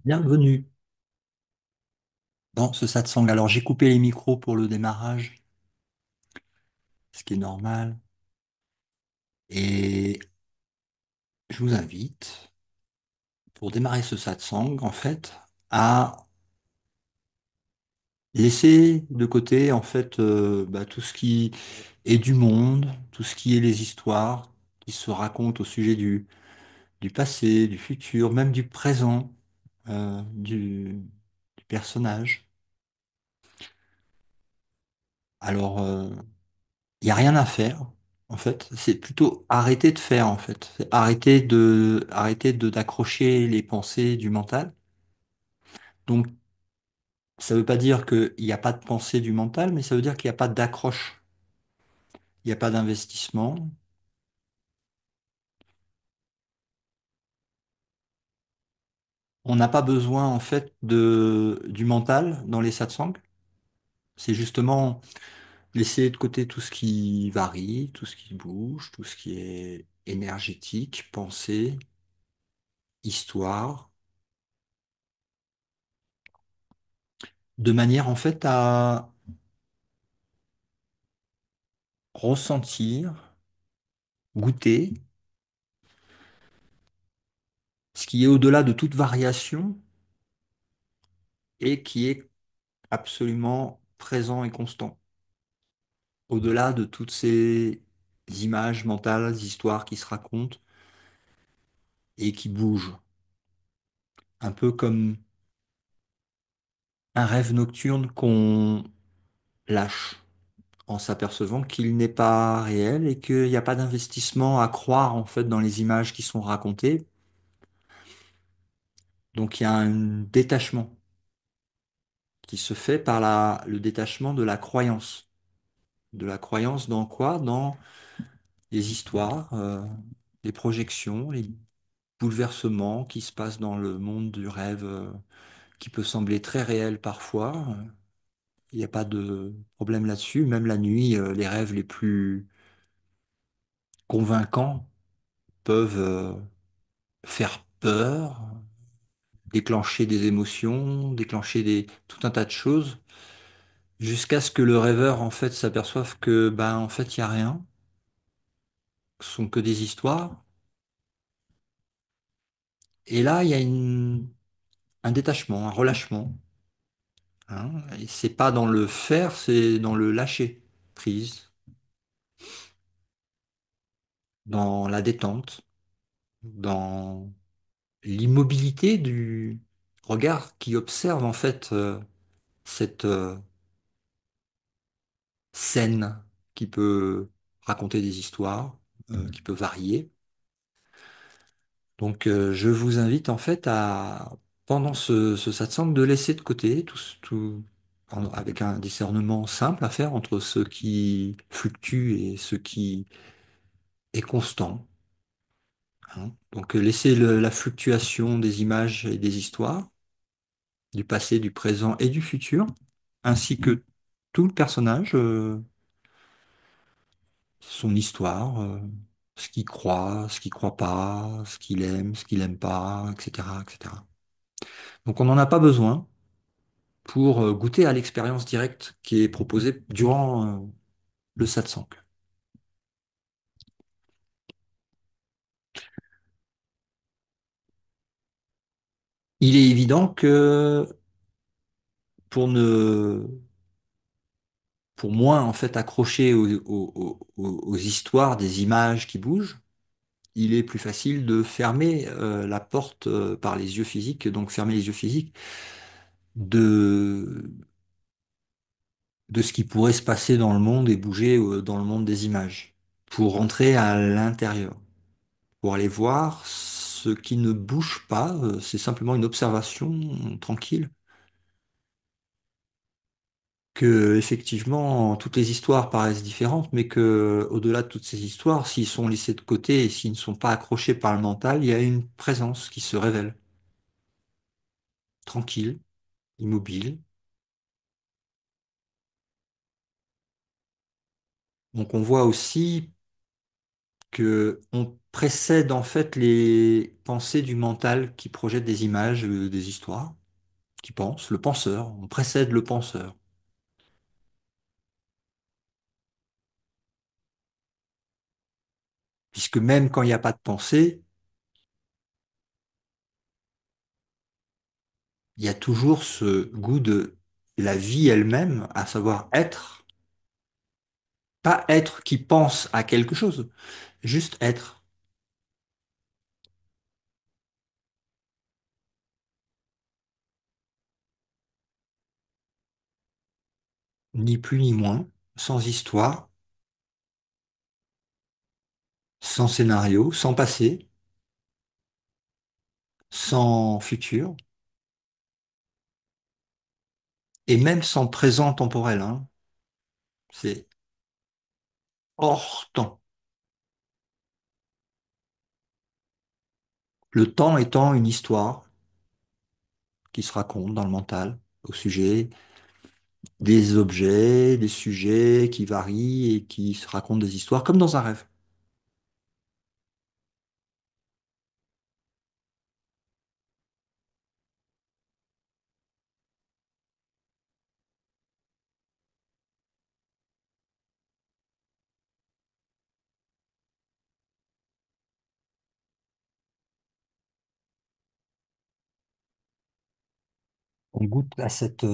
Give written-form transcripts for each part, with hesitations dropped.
Bienvenue dans ce satsang. Alors, j'ai coupé les micros pour le démarrage, ce qui est normal. Et je vous invite, pour démarrer ce satsang, en fait, à laisser de côté, en fait, tout ce qui est du monde, tout ce qui est les histoires qui se racontent au sujet du passé, du futur, même du présent, du personnage. Alors, il n'y a rien à faire, en fait. C'est plutôt arrêter de faire, en fait. C'est arrêter de d'accrocher les pensées du mental. Donc, ça ne veut pas dire qu'il n'y a pas de pensée du mental, mais ça veut dire qu'il n'y a pas d'accroche. Il n'y a pas d'investissement. On n'a pas besoin, en fait, du mental dans les satsangs. C'est justement laisser de côté tout ce qui varie, tout ce qui bouge, tout ce qui est énergétique, pensée, histoire, de manière, en fait, à ressentir, goûter, ce qui est au-delà de toute variation et qui est absolument présent et constant, au-delà de toutes ces images mentales, histoires qui se racontent et qui bougent, un peu comme un rêve nocturne qu'on lâche en s'apercevant qu'il n'est pas réel et qu'il n'y a pas d'investissement à croire en fait dans les images qui sont racontées. Donc il y a un détachement qui se fait par le détachement de la croyance. De la croyance dans quoi? Dans les histoires, les projections, les bouleversements qui se passent dans le monde du rêve, qui peut sembler très réel parfois. Il n'y a pas de problème là-dessus. Même la nuit, les rêves les plus convaincants peuvent faire peur, déclencher des émotions, tout un tas de choses, jusqu'à ce que le rêveur en fait s'aperçoive que en fait il n'y a rien, ce sont que des histoires. Et là, il y a un détachement, un relâchement. Hein, et c'est pas dans le faire, c'est dans le lâcher prise, dans la détente, dans l'immobilité du regard qui observe en fait cette scène qui peut raconter des histoires, qui peut varier. Donc je vous invite en fait à, pendant ce satsang, de laisser de côté avec un discernement simple à faire entre ce qui fluctue et ce qui est constant. Hein. Donc laisser la fluctuation des images et des histoires, du passé, du présent et du futur, ainsi que tout le personnage, son histoire, ce qu'il croit pas, ce qu'il aime pas, etc., etc. Donc on n'en a pas besoin pour goûter à l'expérience directe qui est proposée durant le satsang. Il est évident que pour ne pour moins en fait accrocher aux histoires des images qui bougent, il est plus facile de fermer la porte par les yeux physiques, donc fermer les yeux physiques de, de ce qui pourrait se passer dans le monde et bouger dans le monde des images, pour rentrer à l'intérieur, pour aller voir ce qui ne bouge pas, c'est simplement une observation tranquille que effectivement toutes les histoires paraissent différentes, mais que au-delà de toutes ces histoires, s'ils sont laissés de côté et s'ils ne sont pas accrochés par le mental, il y a une présence qui se révèle, tranquille, immobile. Donc on voit aussi que on précède en fait les pensées du mental qui projette des images, des histoires, qui pense, le penseur, on précède le penseur. Puisque même quand il n'y a pas de pensée, il y a toujours ce goût de la vie elle-même, à savoir être, pas être qui pense à quelque chose, juste être, ni plus ni moins, sans histoire, sans scénario, sans passé, sans futur, et même sans présent temporel, hein. C'est hors temps. Le temps étant une histoire qui se raconte dans le mental au sujet des objets, des sujets qui varient et qui se racontent des histoires comme dans un rêve. On goûte à cette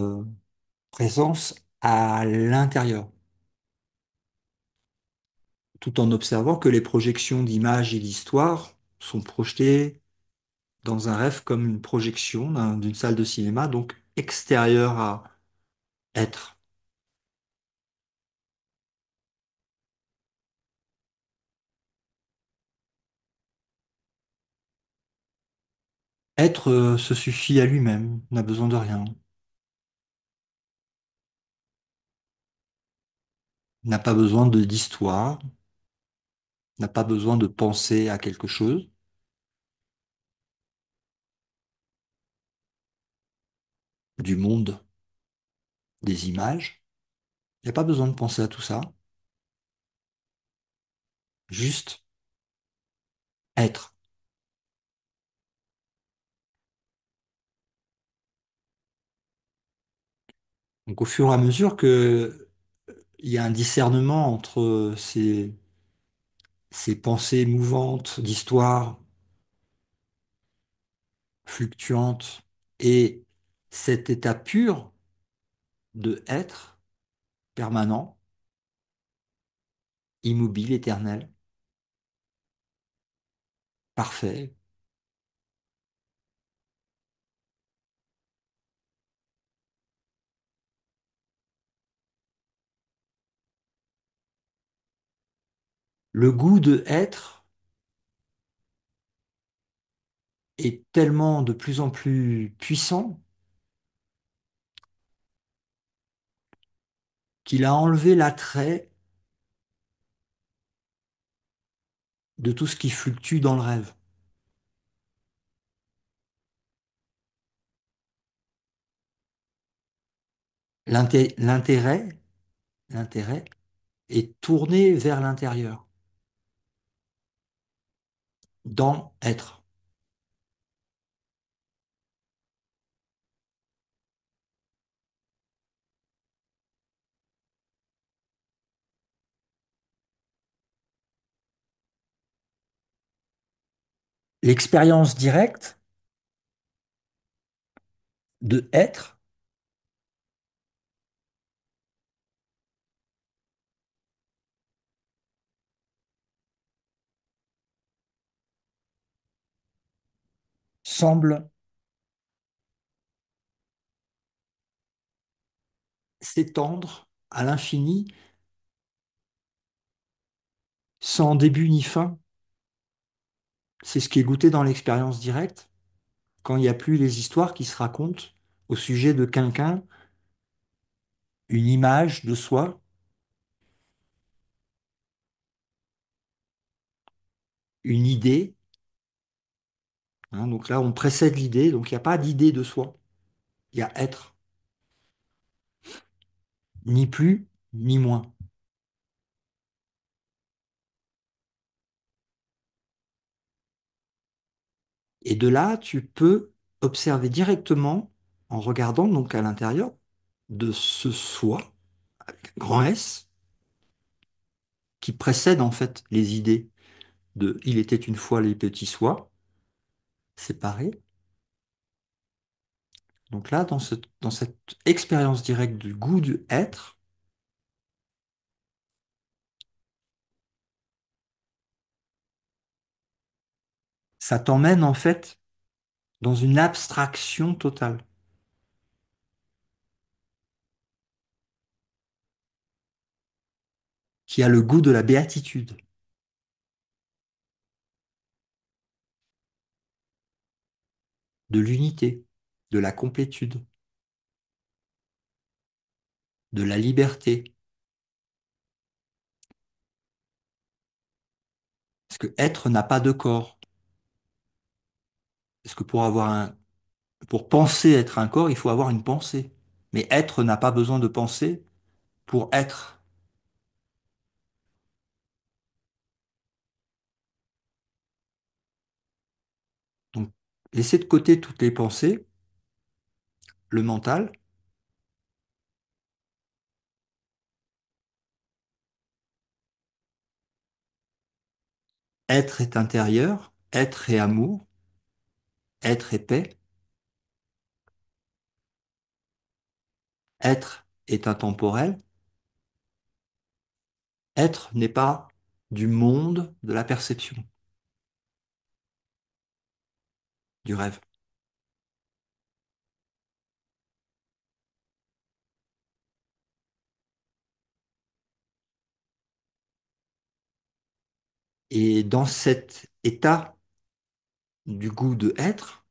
présence à l'intérieur, tout en observant que les projections d'images et d'histoires sont projetées dans un rêve comme une projection d'une salle de cinéma, donc extérieure à être. Être se suffit à lui-même, n'a besoin de rien, n'a pas besoin d'histoire, n'a pas besoin de penser à quelque chose, du monde, des images. Il n'y a pas besoin de penser à tout ça, juste être. Donc au fur et à mesure que il y a un discernement entre ces pensées mouvantes d'histoire fluctuantes et cet état pur de être permanent, immobile, éternel, parfait. Le goût de être est tellement de plus en plus puissant qu'il a enlevé l'attrait de tout ce qui fluctue dans le rêve. L'intérêt, l'intérêt est tourné vers l'intérieur, dans être. L'expérience directe de être semble s'étendre à l'infini, sans début ni fin. C'est ce qui est goûté dans l'expérience directe, quand il n'y a plus les histoires qui se racontent au sujet de quelqu'un, une image de soi, une idée, hein. Donc là, on précède l'idée, donc il n'y a pas d'idée de soi, il y a être, ni plus, ni moins. Et de là, tu peux observer directement, en regardant donc à l'intérieur de ce soi, avec un grand S, qui précède en fait les idées de Il était une fois les petits sois, séparés. Donc là, dans cette expérience directe du goût du être, ça t'emmène en fait dans une abstraction totale, qui a le goût de la béatitude, de l'unité, de la complétude, de la liberté. Parce que être n'a pas de corps. Parce que pour penser être un corps, il faut avoir une pensée. Mais être n'a pas besoin de penser pour être. Donc, laisser de côté toutes les pensées, le mental. Être est intérieur, être est amour, être est paix, être est intemporel, être n'est pas du monde de la perception, du rêve. Et dans cet état du goût de être,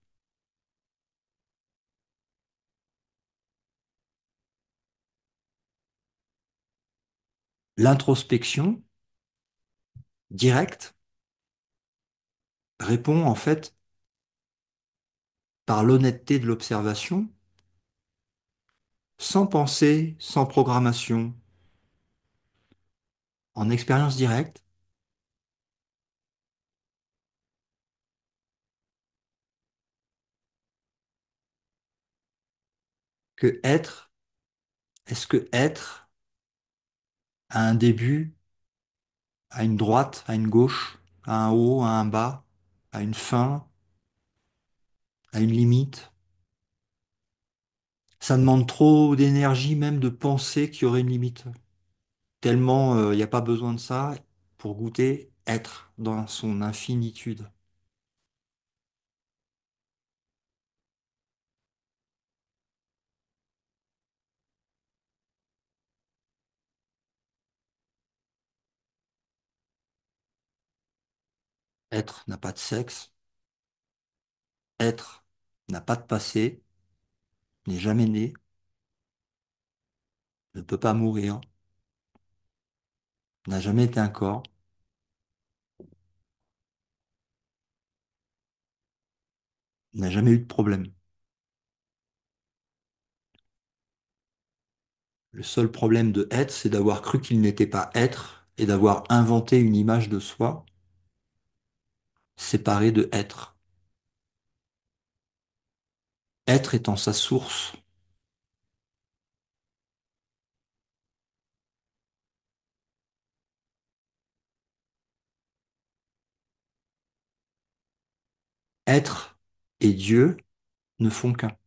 l'introspection directe répond en fait par l'honnêteté de l'observation, sans pensée, sans programmation, en expérience directe, que être, est-ce que être a un début, a une droite, a une gauche, a un haut, a un bas, a une fin, a une limite? Ça demande trop d'énergie même de penser qu'il y aurait une limite. Tellement il n'y a pas besoin de ça pour goûter être dans son infinitude. Être n'a pas de sexe, être n'a pas de passé, n'est jamais né, ne peut pas mourir, n'a jamais été un corps, n'a jamais eu de problème. Le seul problème de être, c'est d'avoir cru qu'il n'était pas être et d'avoir inventé une image de soi séparée de être. Être étant sa source, être et Dieu ne font qu'un.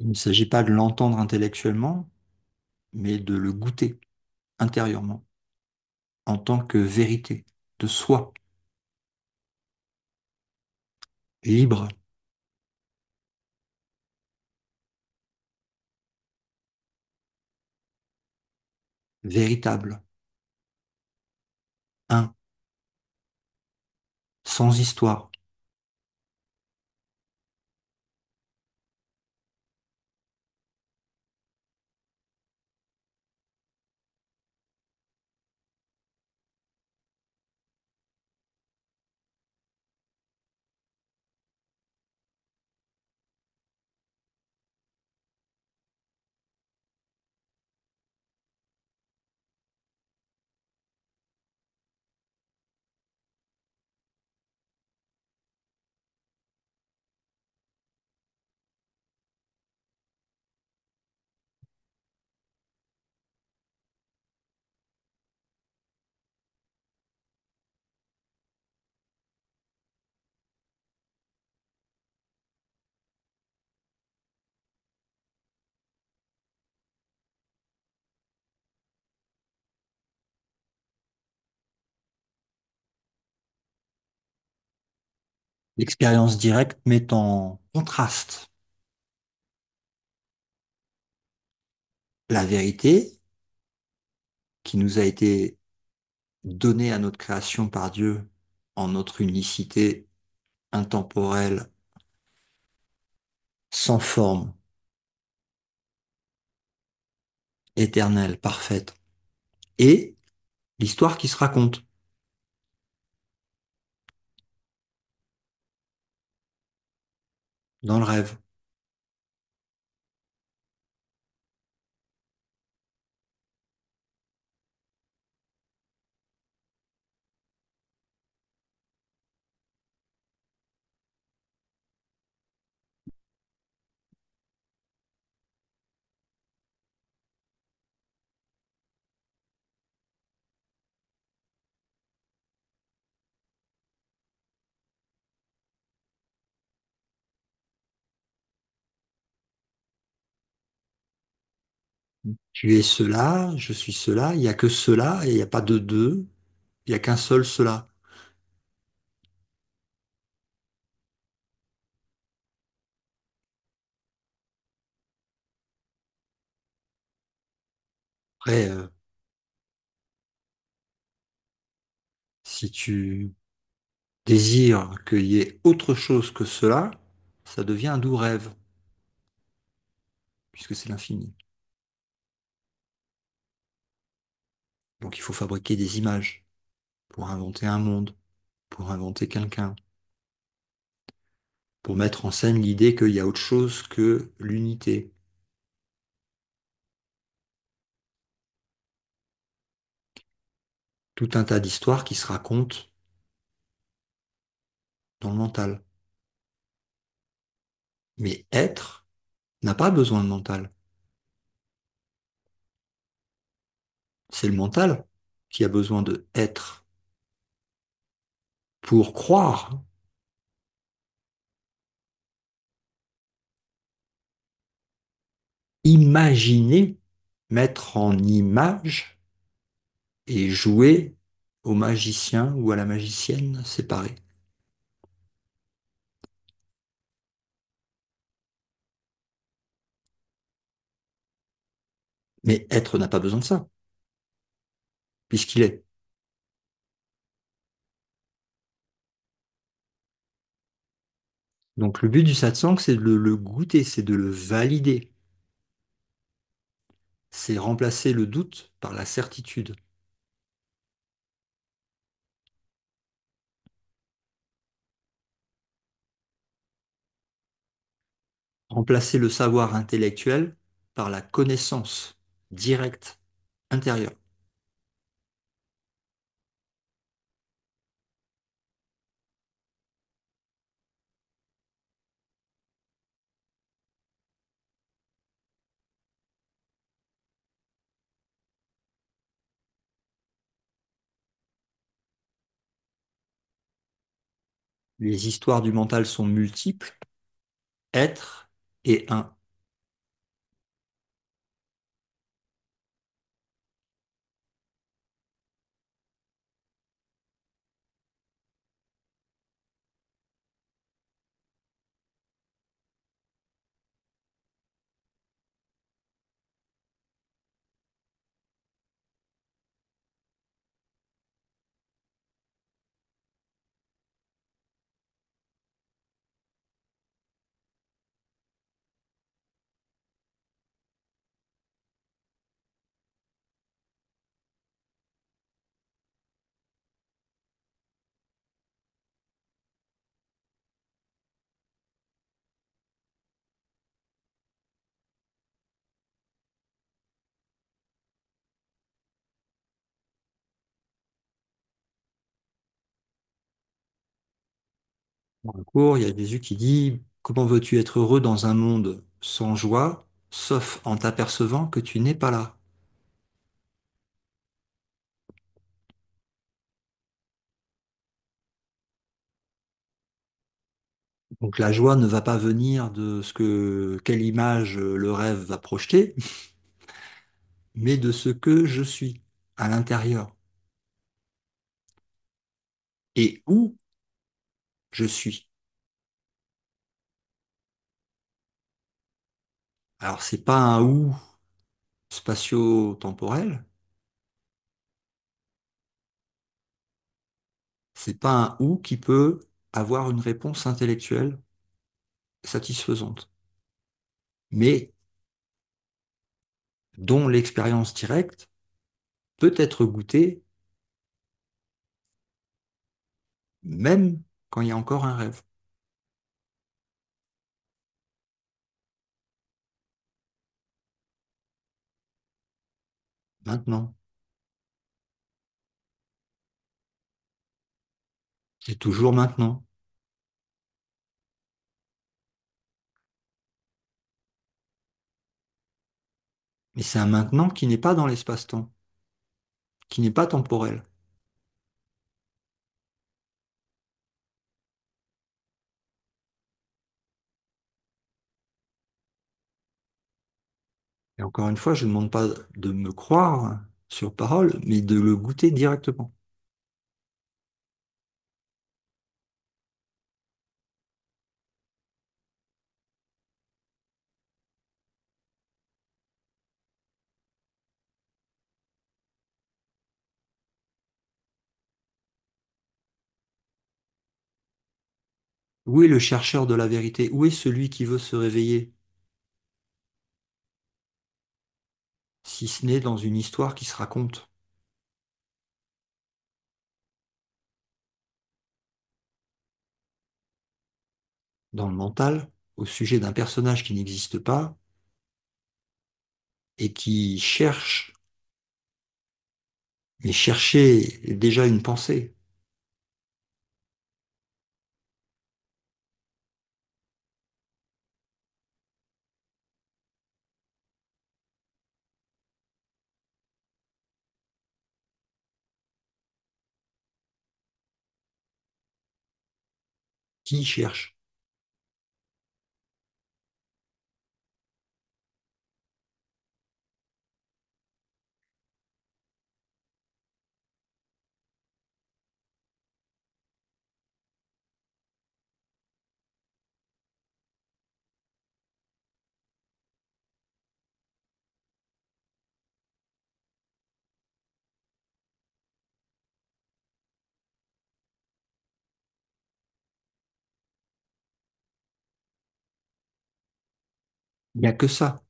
Il ne s'agit pas de l'entendre intellectuellement, mais de le goûter intérieurement, en tant que vérité de soi, libre, véritable, un, sans histoire. L'expérience directe met en contraste la vérité qui nous a été donnée à notre création par Dieu en notre unicité intemporelle, sans forme, éternelle, parfaite, et l'histoire qui se raconte dans le rêve. Tu es cela, je suis cela, il n'y a que cela et il n'y a pas de deux, il n'y a qu'un seul cela. Après, si tu désires qu'il y ait autre chose que cela, ça devient un doux rêve, puisque c'est l'infini. Donc il faut fabriquer des images pour inventer un monde, pour inventer quelqu'un, pour mettre en scène l'idée qu'il y a autre chose que l'unité. Tout un tas d'histoires qui se racontent dans le mental. Mais être n'a pas besoin de mental. C'est le mental qui a besoin de être pour croire, imaginer, mettre en image et jouer au magicien ou à la magicienne séparés. Mais être n'a pas besoin de ça, puisqu'il est. Donc le but du satsang, c'est de le goûter, c'est de le valider. C'est remplacer le doute par la certitude. Remplacer le savoir intellectuel par la connaissance directe intérieure. Les histoires du mental sont multiples, être et un. Dans le cours, il y a Jésus qui dit, comment veux-tu être heureux dans un monde sans joie, sauf en t'apercevant que tu n'es pas là? Donc la joie ne va pas venir de ce que, quelle image le rêve va projeter, mais de ce que je suis à l'intérieur et où je suis. Alors, c'est pas un ou spatio-temporel, c'est pas un ou qui peut avoir une réponse intellectuelle satisfaisante, mais dont l'expérience directe peut être goûtée même quand il y a encore un rêve. Maintenant, c'est toujours maintenant, mais c'est un maintenant qui n'est pas dans l'espace-temps, qui n'est pas temporel. Et encore une fois, je ne demande pas de me croire sur parole, mais de le goûter directement. Où est le chercheur de la vérité? Où est celui qui veut se réveiller, si ce n'est dans une histoire qui se raconte dans le mental au sujet d'un personnage qui n'existe pas et qui cherche, mais chercher est déjà une pensée. Qui cherche? Il n'y a que ça,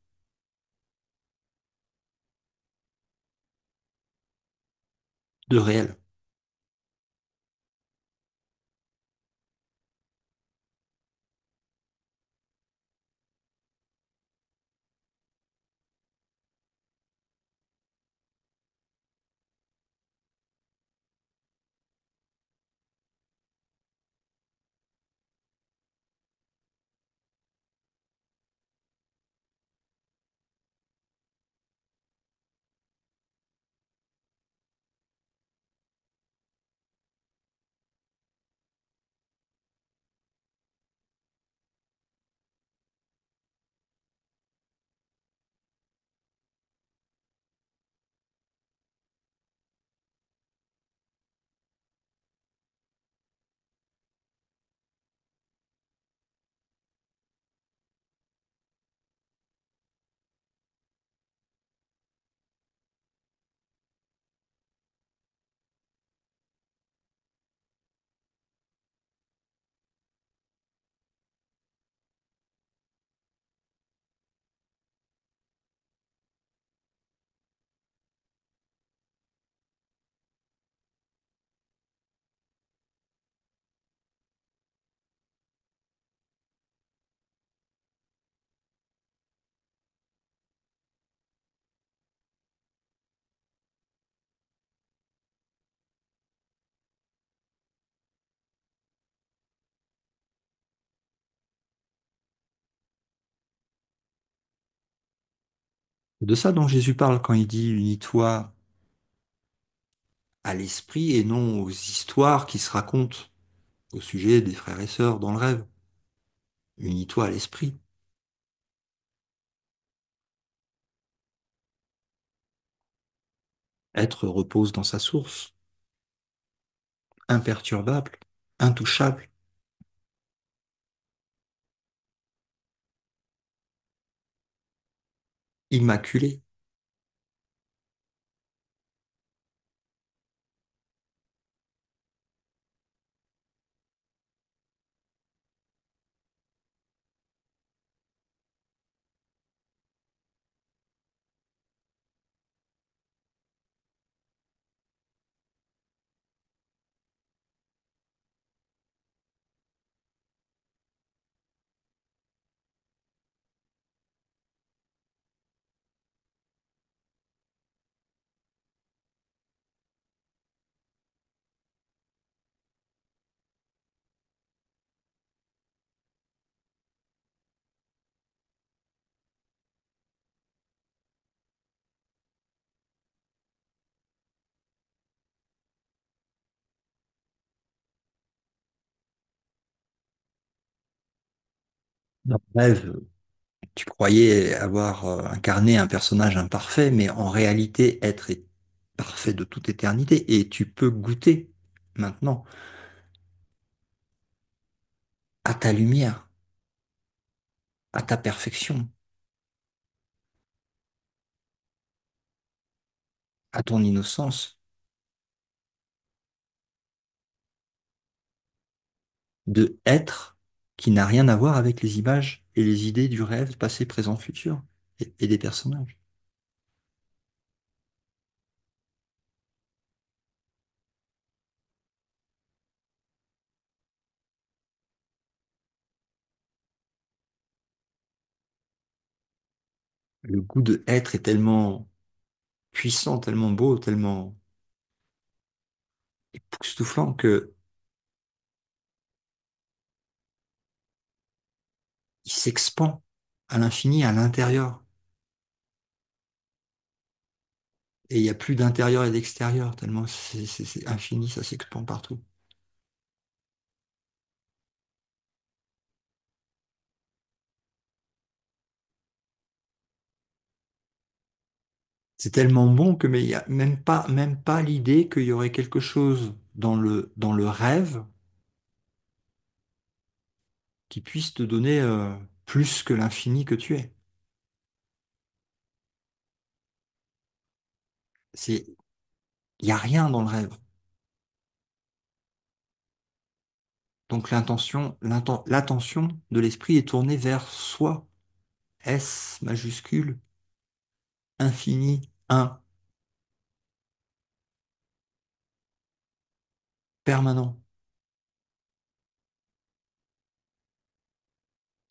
de réel. C'est de ça dont Jésus parle quand il dit unis-toi à l'esprit et non aux histoires qui se racontent au sujet des frères et sœurs dans le rêve. Unis-toi à l'esprit. Être repose dans sa source, imperturbable, intouchable. immaculé. Dans le rêve, tu croyais avoir incarné un personnage imparfait, mais en réalité parfait de toute éternité. Et tu peux goûter maintenant à ta lumière, à ta perfection, à ton innocence de être qui n'a rien à voir avec les images et les idées du rêve passé, présent, futur et des personnages. Le goût de être est tellement puissant, tellement beau, tellement époustouflant que il s'expand à l'infini, à l'intérieur. Et il n'y a plus d'intérieur et d'extérieur, tellement c'est infini, ça s'expand partout. C'est tellement bon que mais il n'y a même pas l'idée qu'il y aurait quelque chose dans le rêve qui puisse te donner plus que l'infini que tu es. C'est, il n'y a rien dans le rêve. Donc l'attention de l'esprit est tournée vers soi. S majuscule, infini, un, permanent,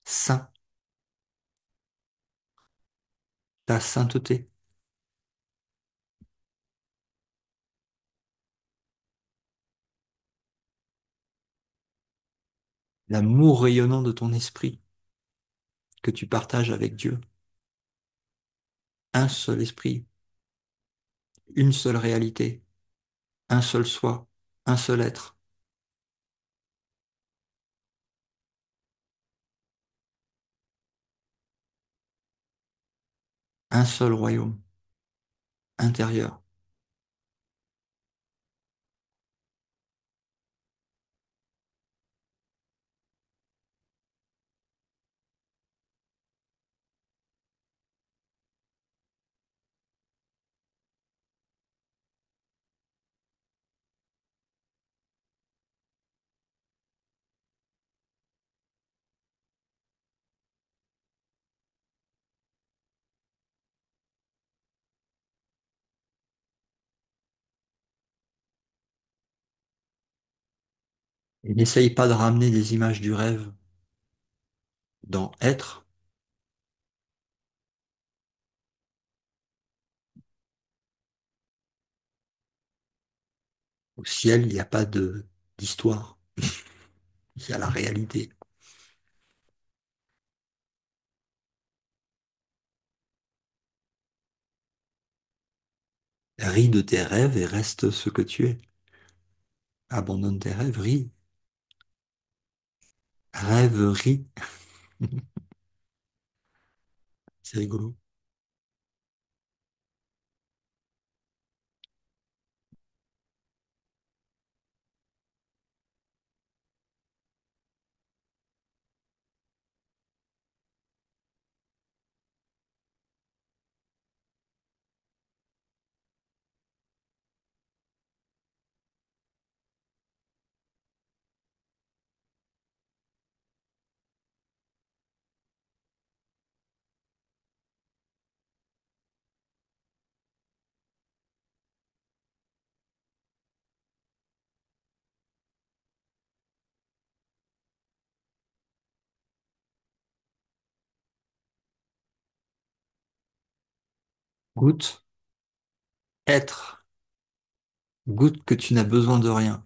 saint, ta sainteté, l'amour rayonnant de ton esprit que tu partages avec Dieu. Un seul esprit, une seule réalité, un seul soi, un seul être, un seul royaume intérieur. Et n'essaye pas de ramener des images du rêve dans être. Au ciel, il n'y a pas de d'histoire. Il y a la réalité. Ris de tes rêves et reste ce que tu es. Abandonne tes rêves, ris. Rêverie. C'est rigolo. Goutte, être, goutte que tu n'as besoin de rien.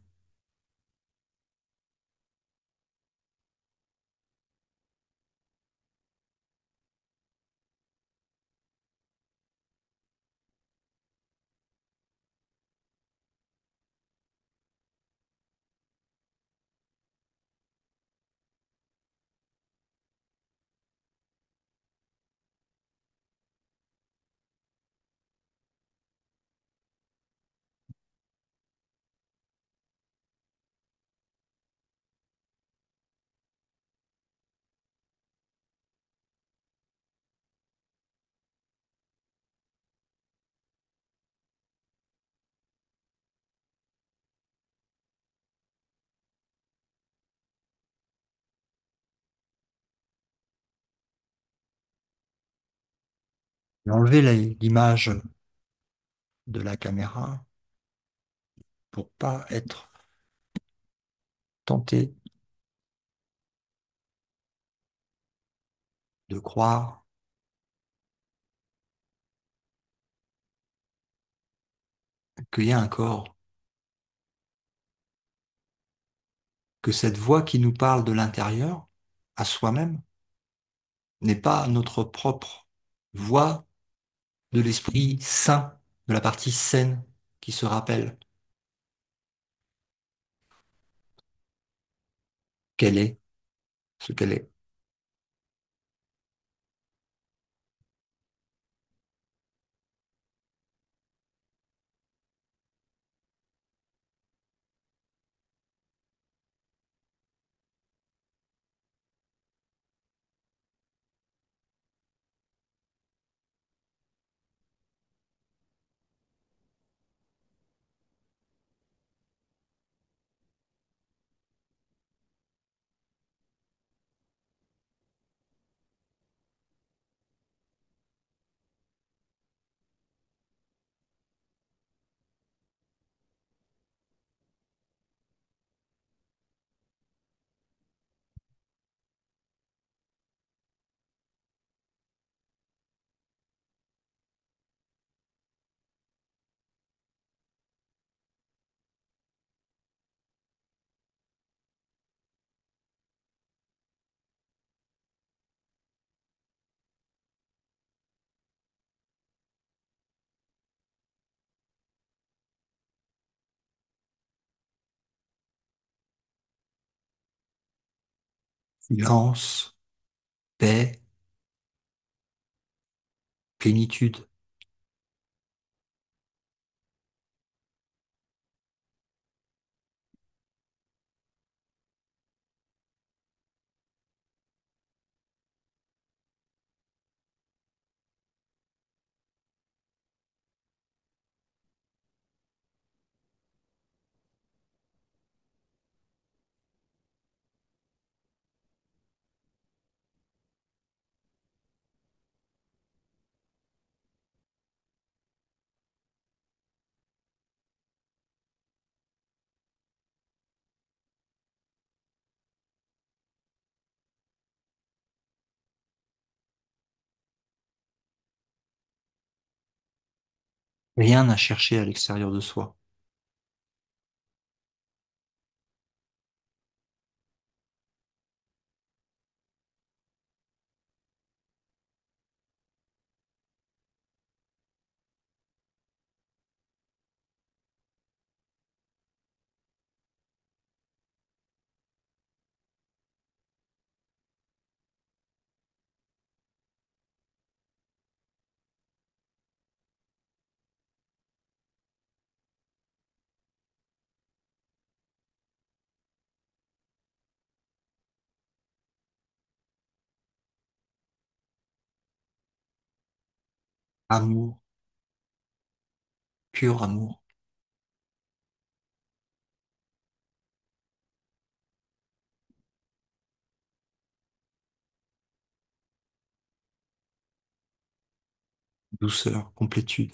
Et enlever l'image de la caméra pour pas être tenté de croire qu'il y a un corps, que cette voix qui nous parle de l'intérieur, à soi-même, n'est pas notre propre voix de l'esprit saint, de la partie saine qui se rappelle qu'elle est ce qu'elle est. Silence, paix, plénitude. Rien à chercher à l'extérieur de soi. Amour, pur amour, douceur, complétude.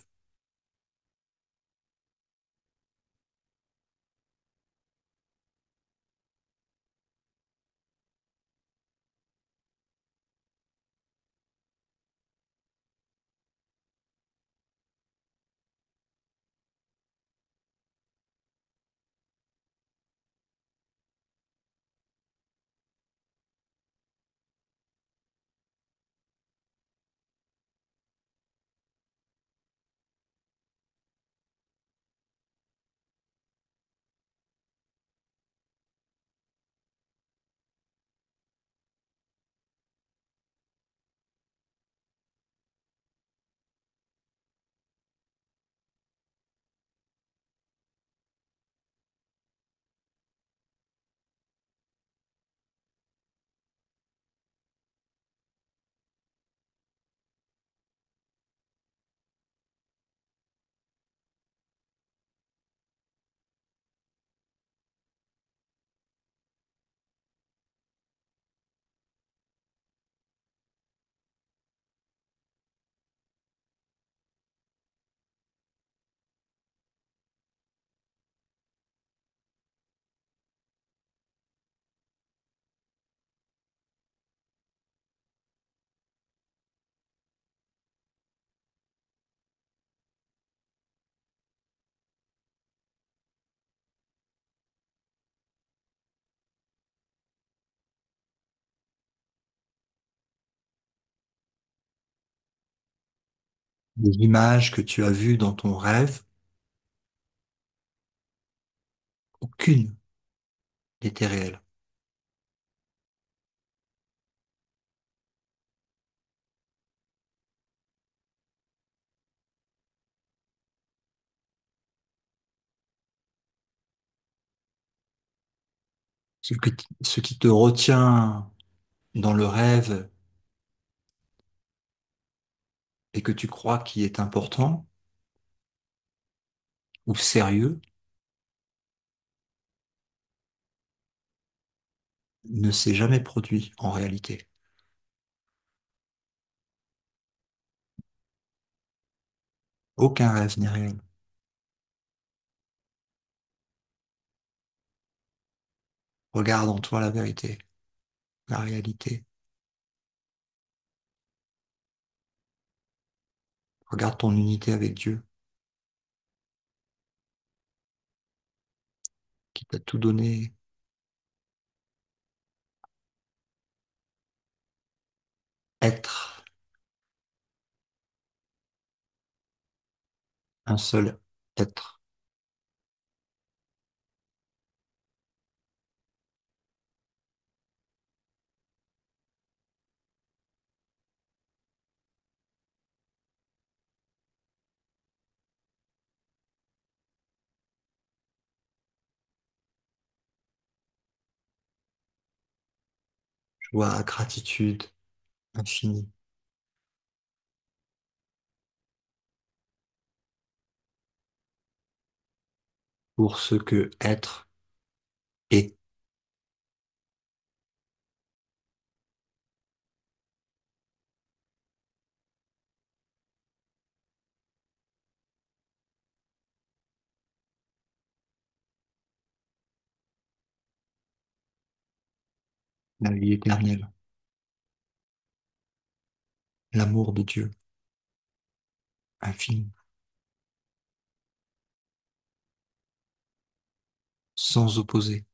Les images que tu as vues dans ton rêve, aucune n'était réelle. Ce qui te retient dans le rêve et que tu crois qui est important ou sérieux ne s'est jamais produit en réalité. Aucun rêve n'est réel. Regarde en toi la vérité, la réalité. Regarde ton unité avec Dieu, qui t'a tout donné. Être un seul être. Joie, gratitude infinie pour ce que être est. La vie éternelle, l'amour de Dieu, infini, sans opposer.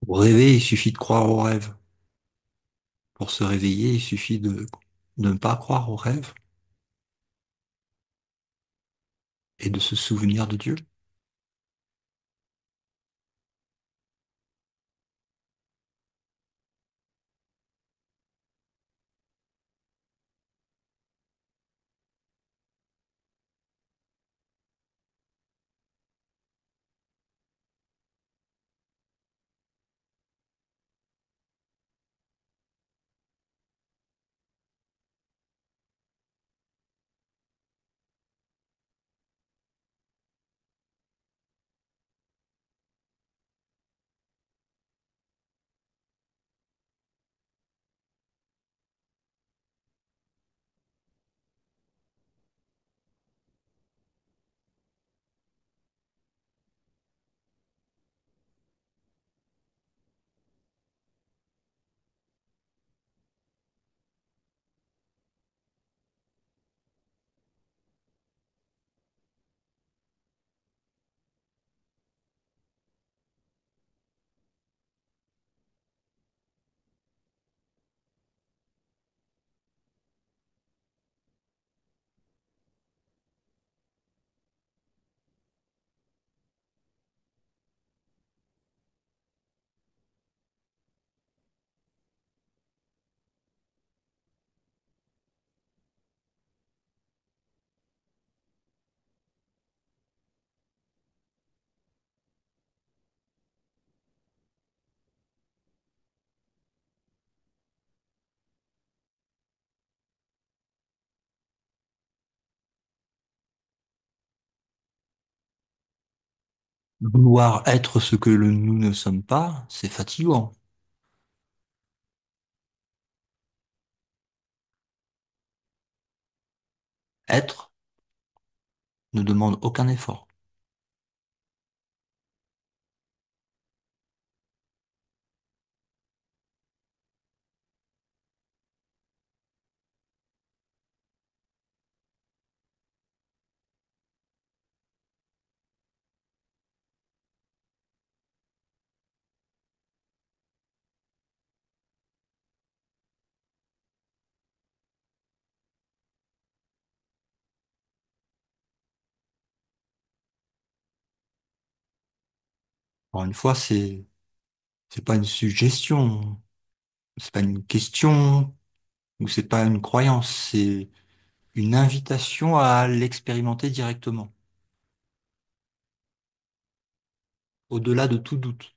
Pour rêver, il suffit de croire au rêve. Pour se réveiller, il suffit de ne pas croire au rêve et de se souvenir de Dieu. Vouloir être ce que nous ne sommes pas, c'est fatigant. Être ne demande aucun effort. Encore une fois, c'est pas une suggestion, c'est pas une question, ou c'est pas une croyance, c'est une invitation à l'expérimenter directement, au-delà de tout doute.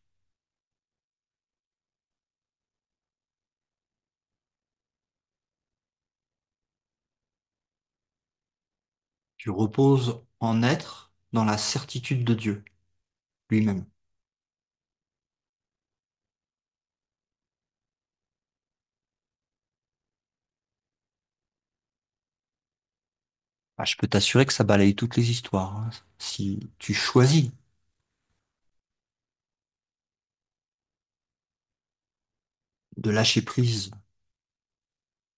Tu reposes en être dans la certitude de Dieu lui-même. Ah, je peux t'assurer que ça balaye toutes les histoires, hein. Si tu choisis de lâcher prise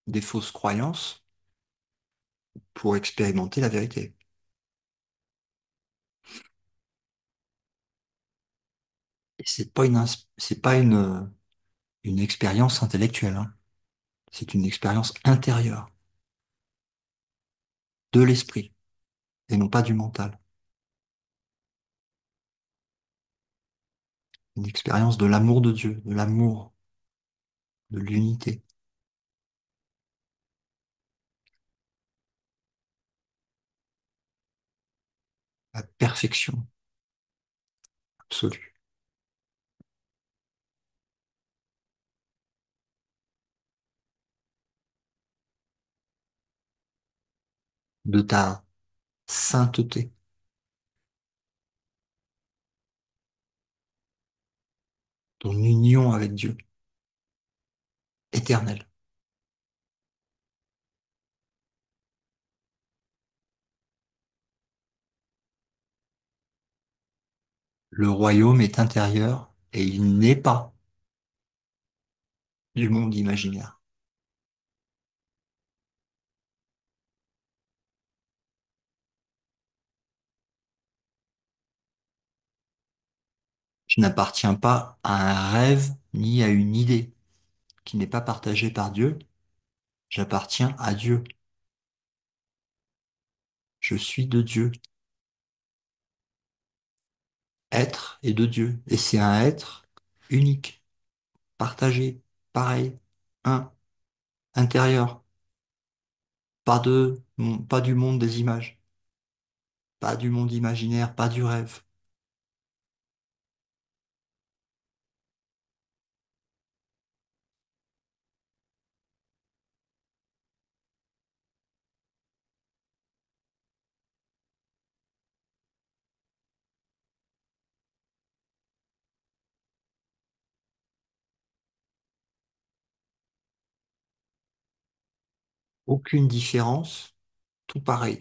des fausses croyances pour expérimenter la vérité. Et c'est pas une expérience intellectuelle, hein. C'est une expérience intérieure, de l'esprit, et non pas du mental. Une expérience de l'amour de Dieu, de l'amour, de l'unité, la perfection absolue de ta sainteté, ton union avec Dieu, éternelle. Le royaume est intérieur et il n'est pas du monde imaginaire. Je n'appartiens pas à un rêve ni à une idée qui n'est pas partagée par Dieu. J'appartiens à Dieu. Je suis de Dieu. Être est de Dieu. Et c'est un être unique, partagé, pareil, un, intérieur, pas du monde des images, pas du monde imaginaire, pas du rêve. Aucune différence, tout pareil.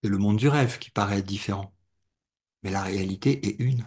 C'est le monde du rêve qui paraît être différent. Mais la réalité est une.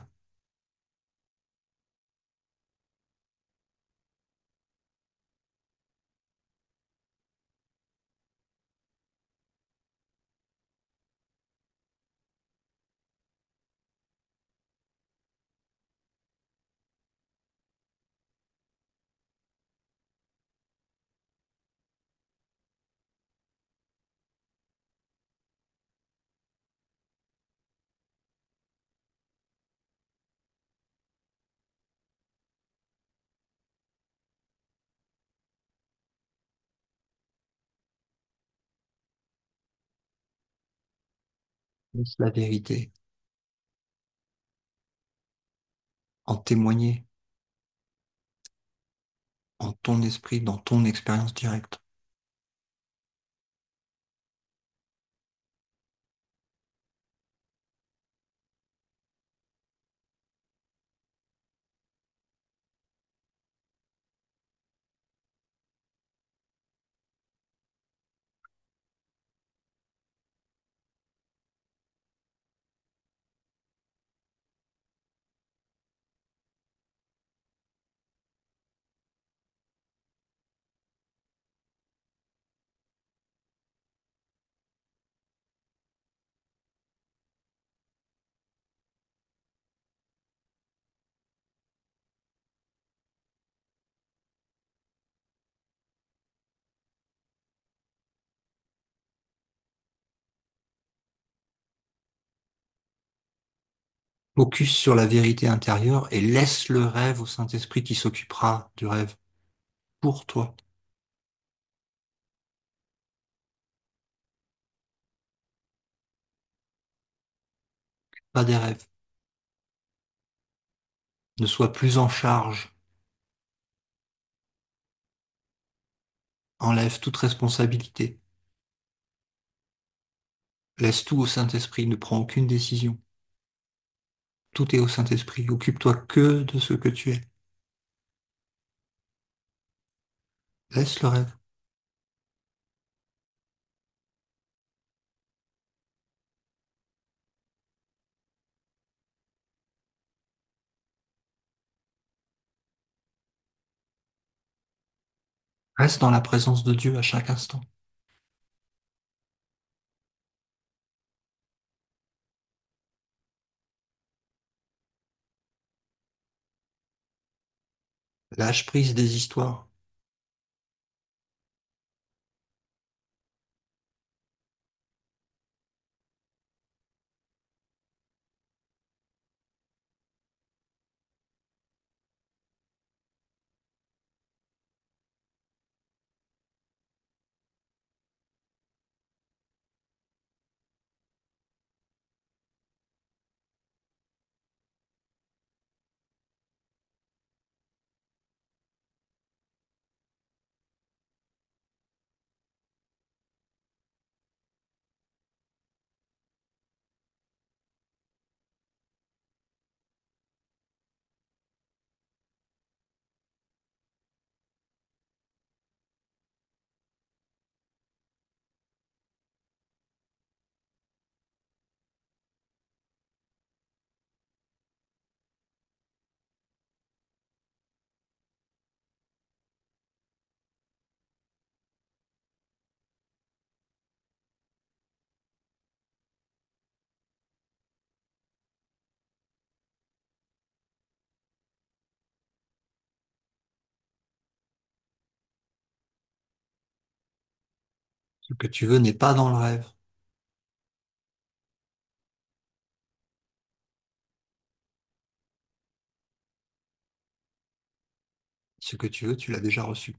Laisse la vérité en témoigner. en ton esprit, dans ton expérience directe. Focus sur la vérité intérieure et laisse le rêve au Saint-Esprit qui s'occupera du rêve pour toi, pas des rêves. Ne sois plus en charge. Enlève toute responsabilité. Laisse tout au Saint-Esprit. Ne prends aucune décision. Tout est au Saint-Esprit. Occupe-toi que de ce que tu es. Laisse le rêve. Reste dans la présence de Dieu à chaque instant. Lâche prise des histoires. Ce que tu veux n'est pas dans le rêve. Ce que tu veux, tu l'as déjà reçu.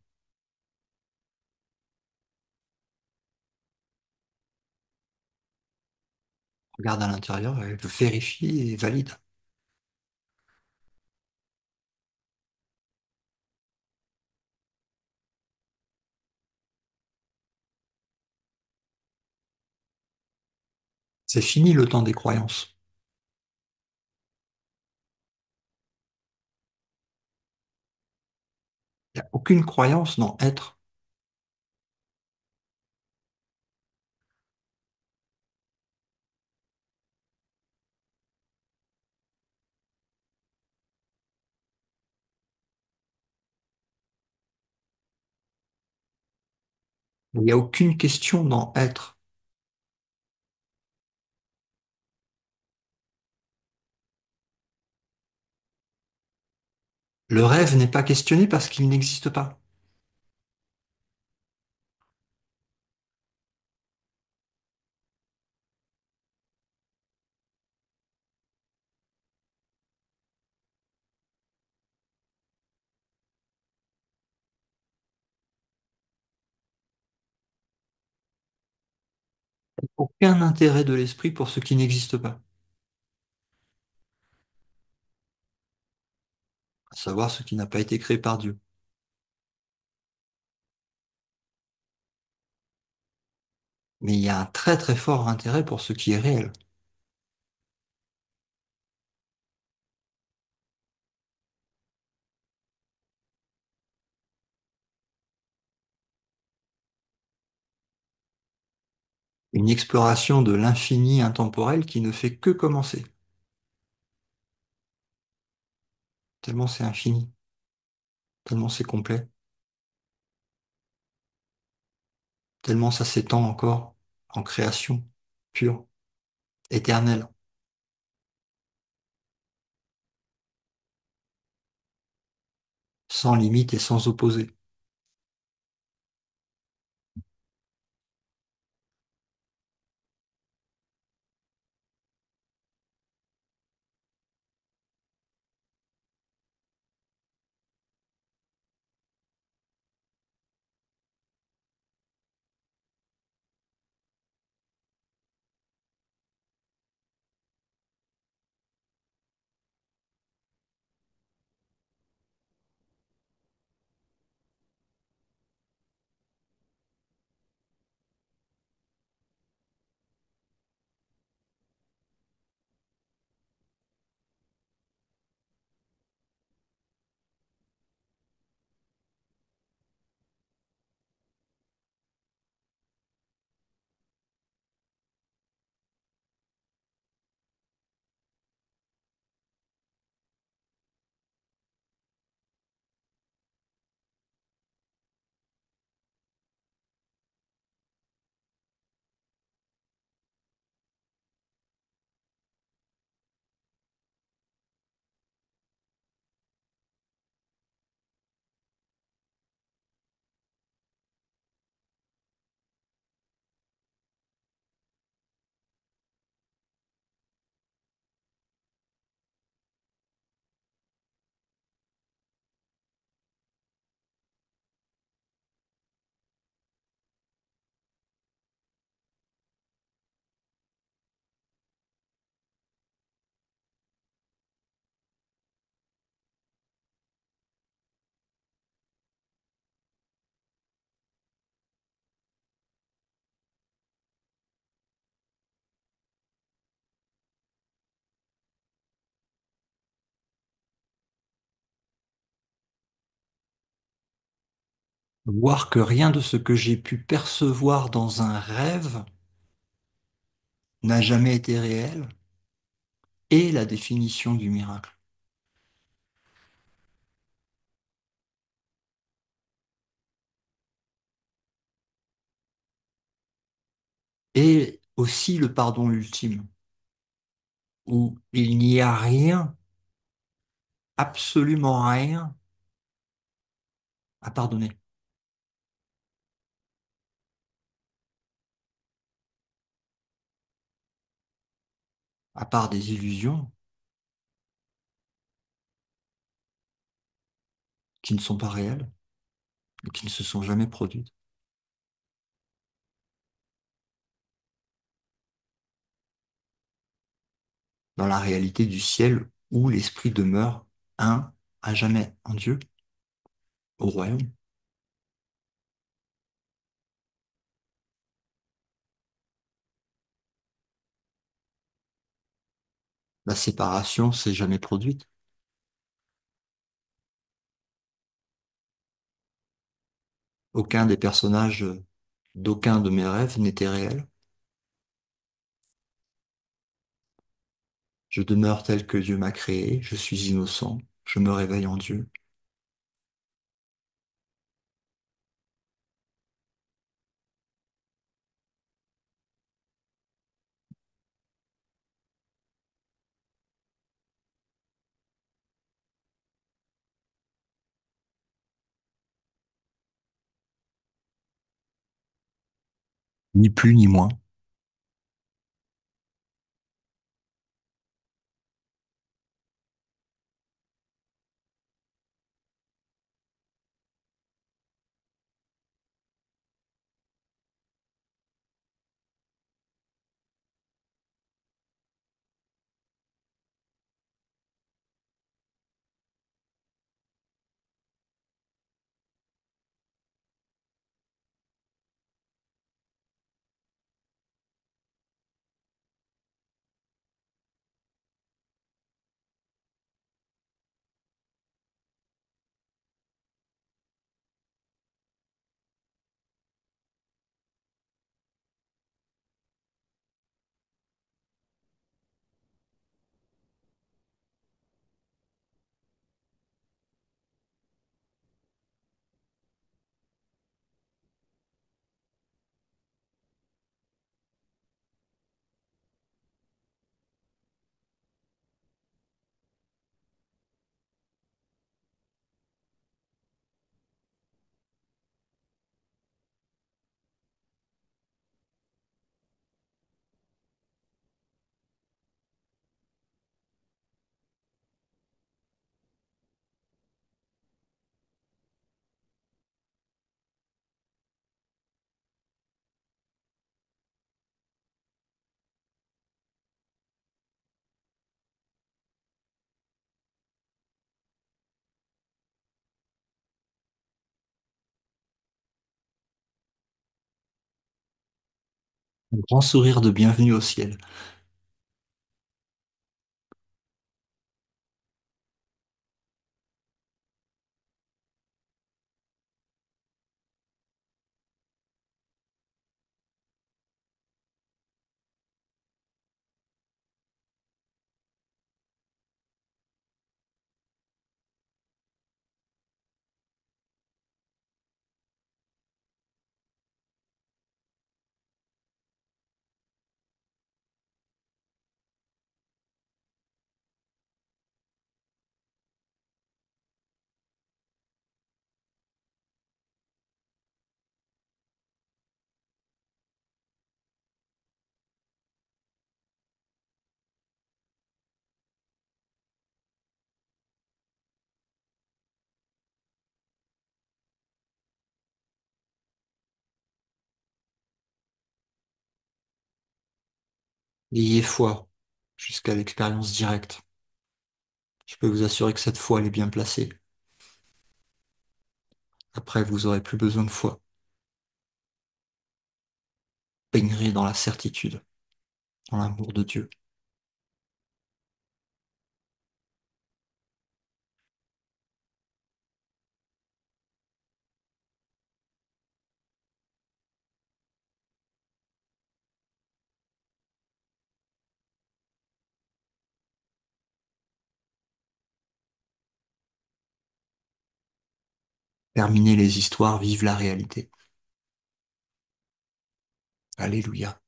Regarde à l'intérieur et vérifie et valide. C'est fini le temps des croyances. Il n'y a aucune croyance dans être. Il n'y a aucune question dans être. Le rêve n'est pas questionné parce qu'il n'existe pas. Aucun intérêt de l'esprit pour ce qui n'existe pas, à savoir ce qui n'a pas été créé par Dieu. mais il y a un très très fort intérêt pour ce qui est réel. Une exploration de l'infini intemporel qui ne fait que commencer, tellement c'est infini, tellement c'est complet, tellement ça s'étend encore en création pure, éternelle, sans limite et sans opposé. Voir que rien de ce que j'ai pu percevoir dans un rêve n'a jamais été réel est la définition du miracle. Et aussi le pardon ultime, où il n'y a rien, absolument rien à pardonner, à part des illusions qui ne sont pas réelles et qui ne se sont jamais produites. Dans la réalité du ciel où l'esprit demeure un à jamais en Dieu, au royaume. La séparation s'est jamais produite. Aucun des personnages d'aucun de mes rêves n'était réel. Je demeure tel que Dieu m'a créé, je suis innocent, je me réveille en Dieu, ni plus ni moins. Un grand sourire de bienvenue au ciel. Ayez foi jusqu'à l'expérience directe. Je peux vous assurer que cette foi, elle est bien placée. Après, vous aurez plus besoin de foi. Baignerez dans la certitude, dans l'amour de Dieu. Terminez les histoires, vive la réalité. Alléluia.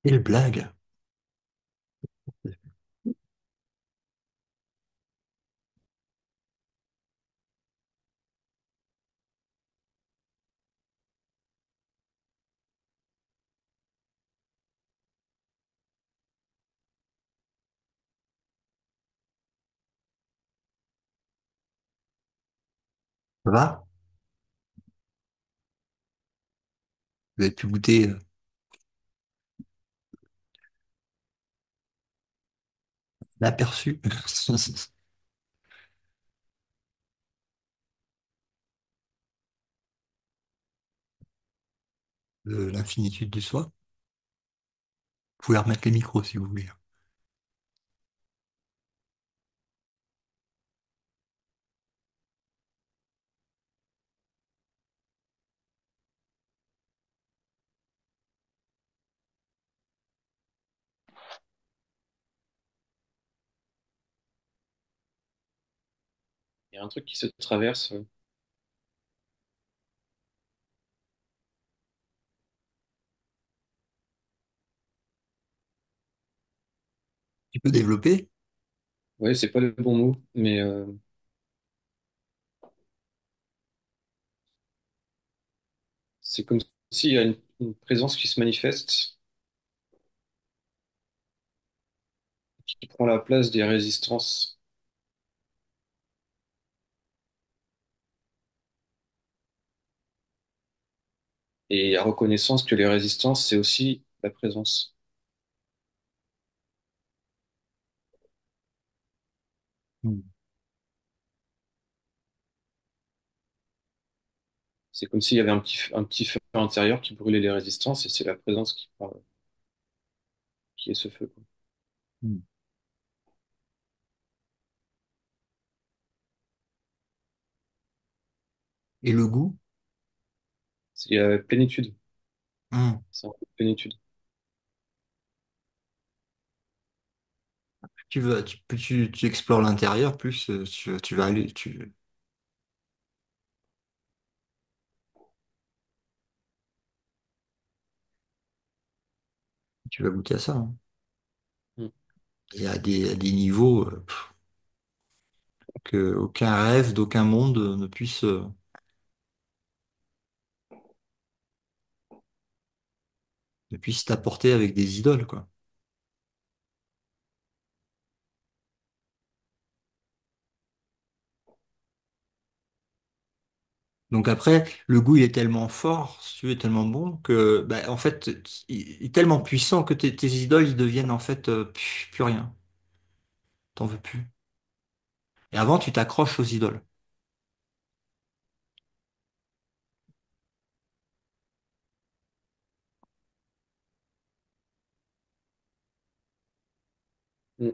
Quelle blague. Ça va? Vous avez pu goûter l'aperçu de l'infinitude du soi. Vous pouvez remettre les micros si vous voulez. Il y a un truc qui se traverse. Tu peux développer? Ouais, c'est pas le bon mot, mais C'est comme s'il y a une présence qui se manifeste, qui prend la place des résistances. Et à reconnaissance que les résistances, c'est aussi la présence. Hmm. C'est comme s'il y avait un petit feu intérieur qui brûlait les résistances et c'est la présence qui est ce feu, quoi. Hmm. Et le goût? C'est plénitude. Hmm. C'est un peu de plénitude. Plus tu explores l'intérieur, plus tu vas aller, tu vas goûter à ça, hein. Mm. Et à des niveaux que aucun rêve d'aucun monde ne puisse t'apporter avec des idoles, quoi. Donc après, le goût il est tellement fort, si tu veux, tellement bon que, bah, en fait, il est tellement puissant que tes idoles ils deviennent en fait plus rien. T'en veux plus. Et avant, tu t'accroches aux idoles. Mm.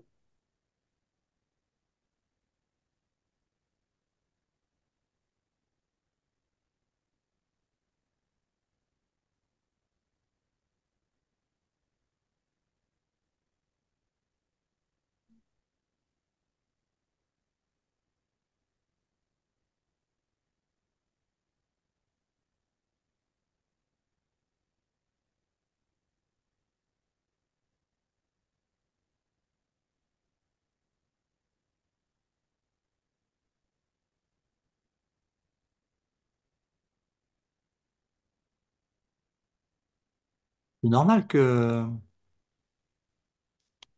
C'est normal que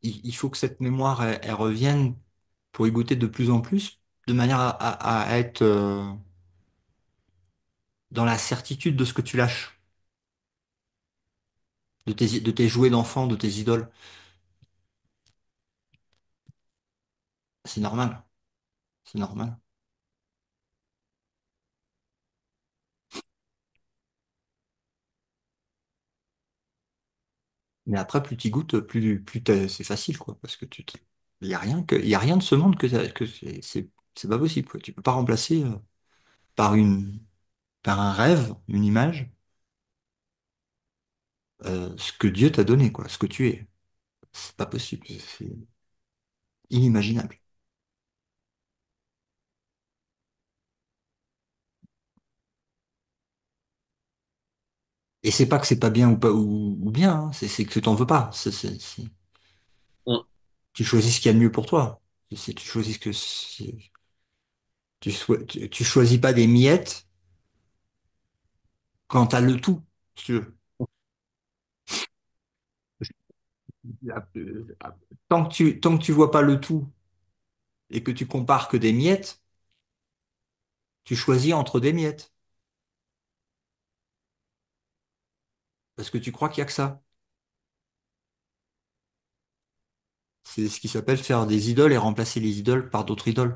il faut que cette mémoire elle revienne pour y goûter de plus en plus, de manière à être dans la certitude de ce que tu lâches, de tes jouets d'enfant, de tes idoles. C'est normal, c'est normal. Mais après, plus tu goûtes, c'est facile, quoi, parce que il y a rien de ce monde que c'est pas possible, quoi. Tu peux pas remplacer par par un rêve, une image, ce que Dieu t'a donné, quoi, ce que tu es. C'est pas possible, c'est inimaginable. Et c'est pas que c'est pas bien ou pas ou bien, hein, c'est que t'en veux pas. Mm. Tu choisis ce qu'il y a de mieux pour toi. Tu choisis tu choisis pas des miettes quand t'as le tout, si tu veux. Tant que tu vois pas le tout et que tu compares que des miettes, tu choisis entre des miettes parce que tu crois qu'il y a que ça. C'est ce qui s'appelle faire des idoles et remplacer les idoles par d'autres idoles.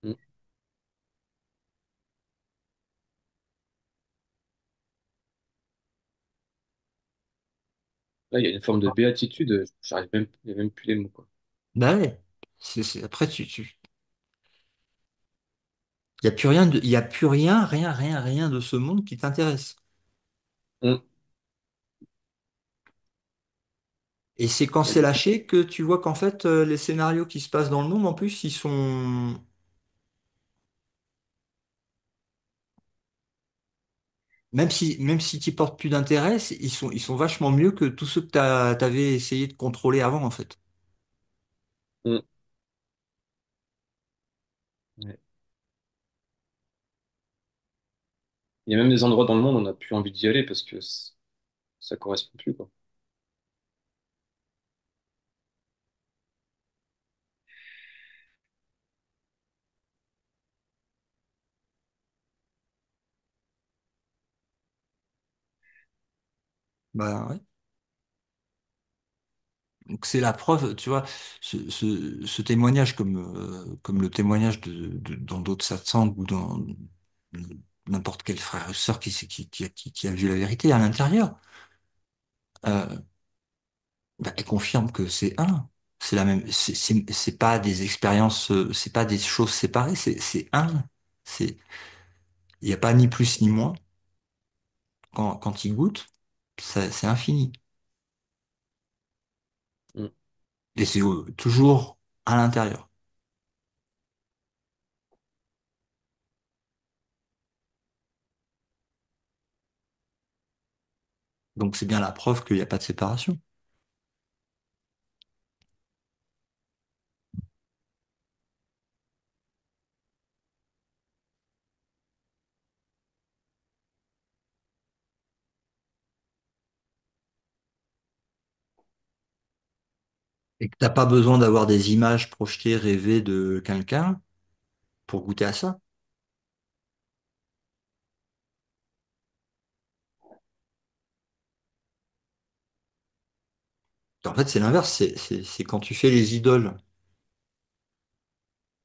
Mm. Là, il y a une forme de béatitude, il y a même plus les mots, quoi. Bah ouais. Après, il y a plus rien il y a plus rien de ce monde qui t'intéresse. Mm. Et c'est quand c'est lâché que tu vois qu'en fait, les scénarios qui se passent dans le monde, en plus, même si tu portes plus d'intérêt, ils sont vachement mieux que tous ceux que t'avais essayé de contrôler avant, en fait. Mm. Ouais. Il y a même des endroits dans le monde où on n'a plus envie d'y aller parce que ça correspond plus, quoi. Bah ouais. Donc c'est la preuve, tu vois, ce témoignage comme le témoignage dans d'autres satsangs ou dans n'importe quel frère ou sœur qui a vu la vérité à l'intérieur, euh, bah, elle confirme que c'est un. C'est la même, c'est pas des expériences, c'est pas des choses séparées, c'est un. C'est, il n'y a pas ni plus ni moins. Quand il goûte, c'est infini. Mm. Et c'est toujours à l'intérieur. Donc c'est bien la preuve qu'il n'y a pas de séparation. Et que t'as pas besoin d'avoir des images projetées, rêvées de quelqu'un pour goûter à ça. En fait, c'est l'inverse. C'est quand tu fais les idoles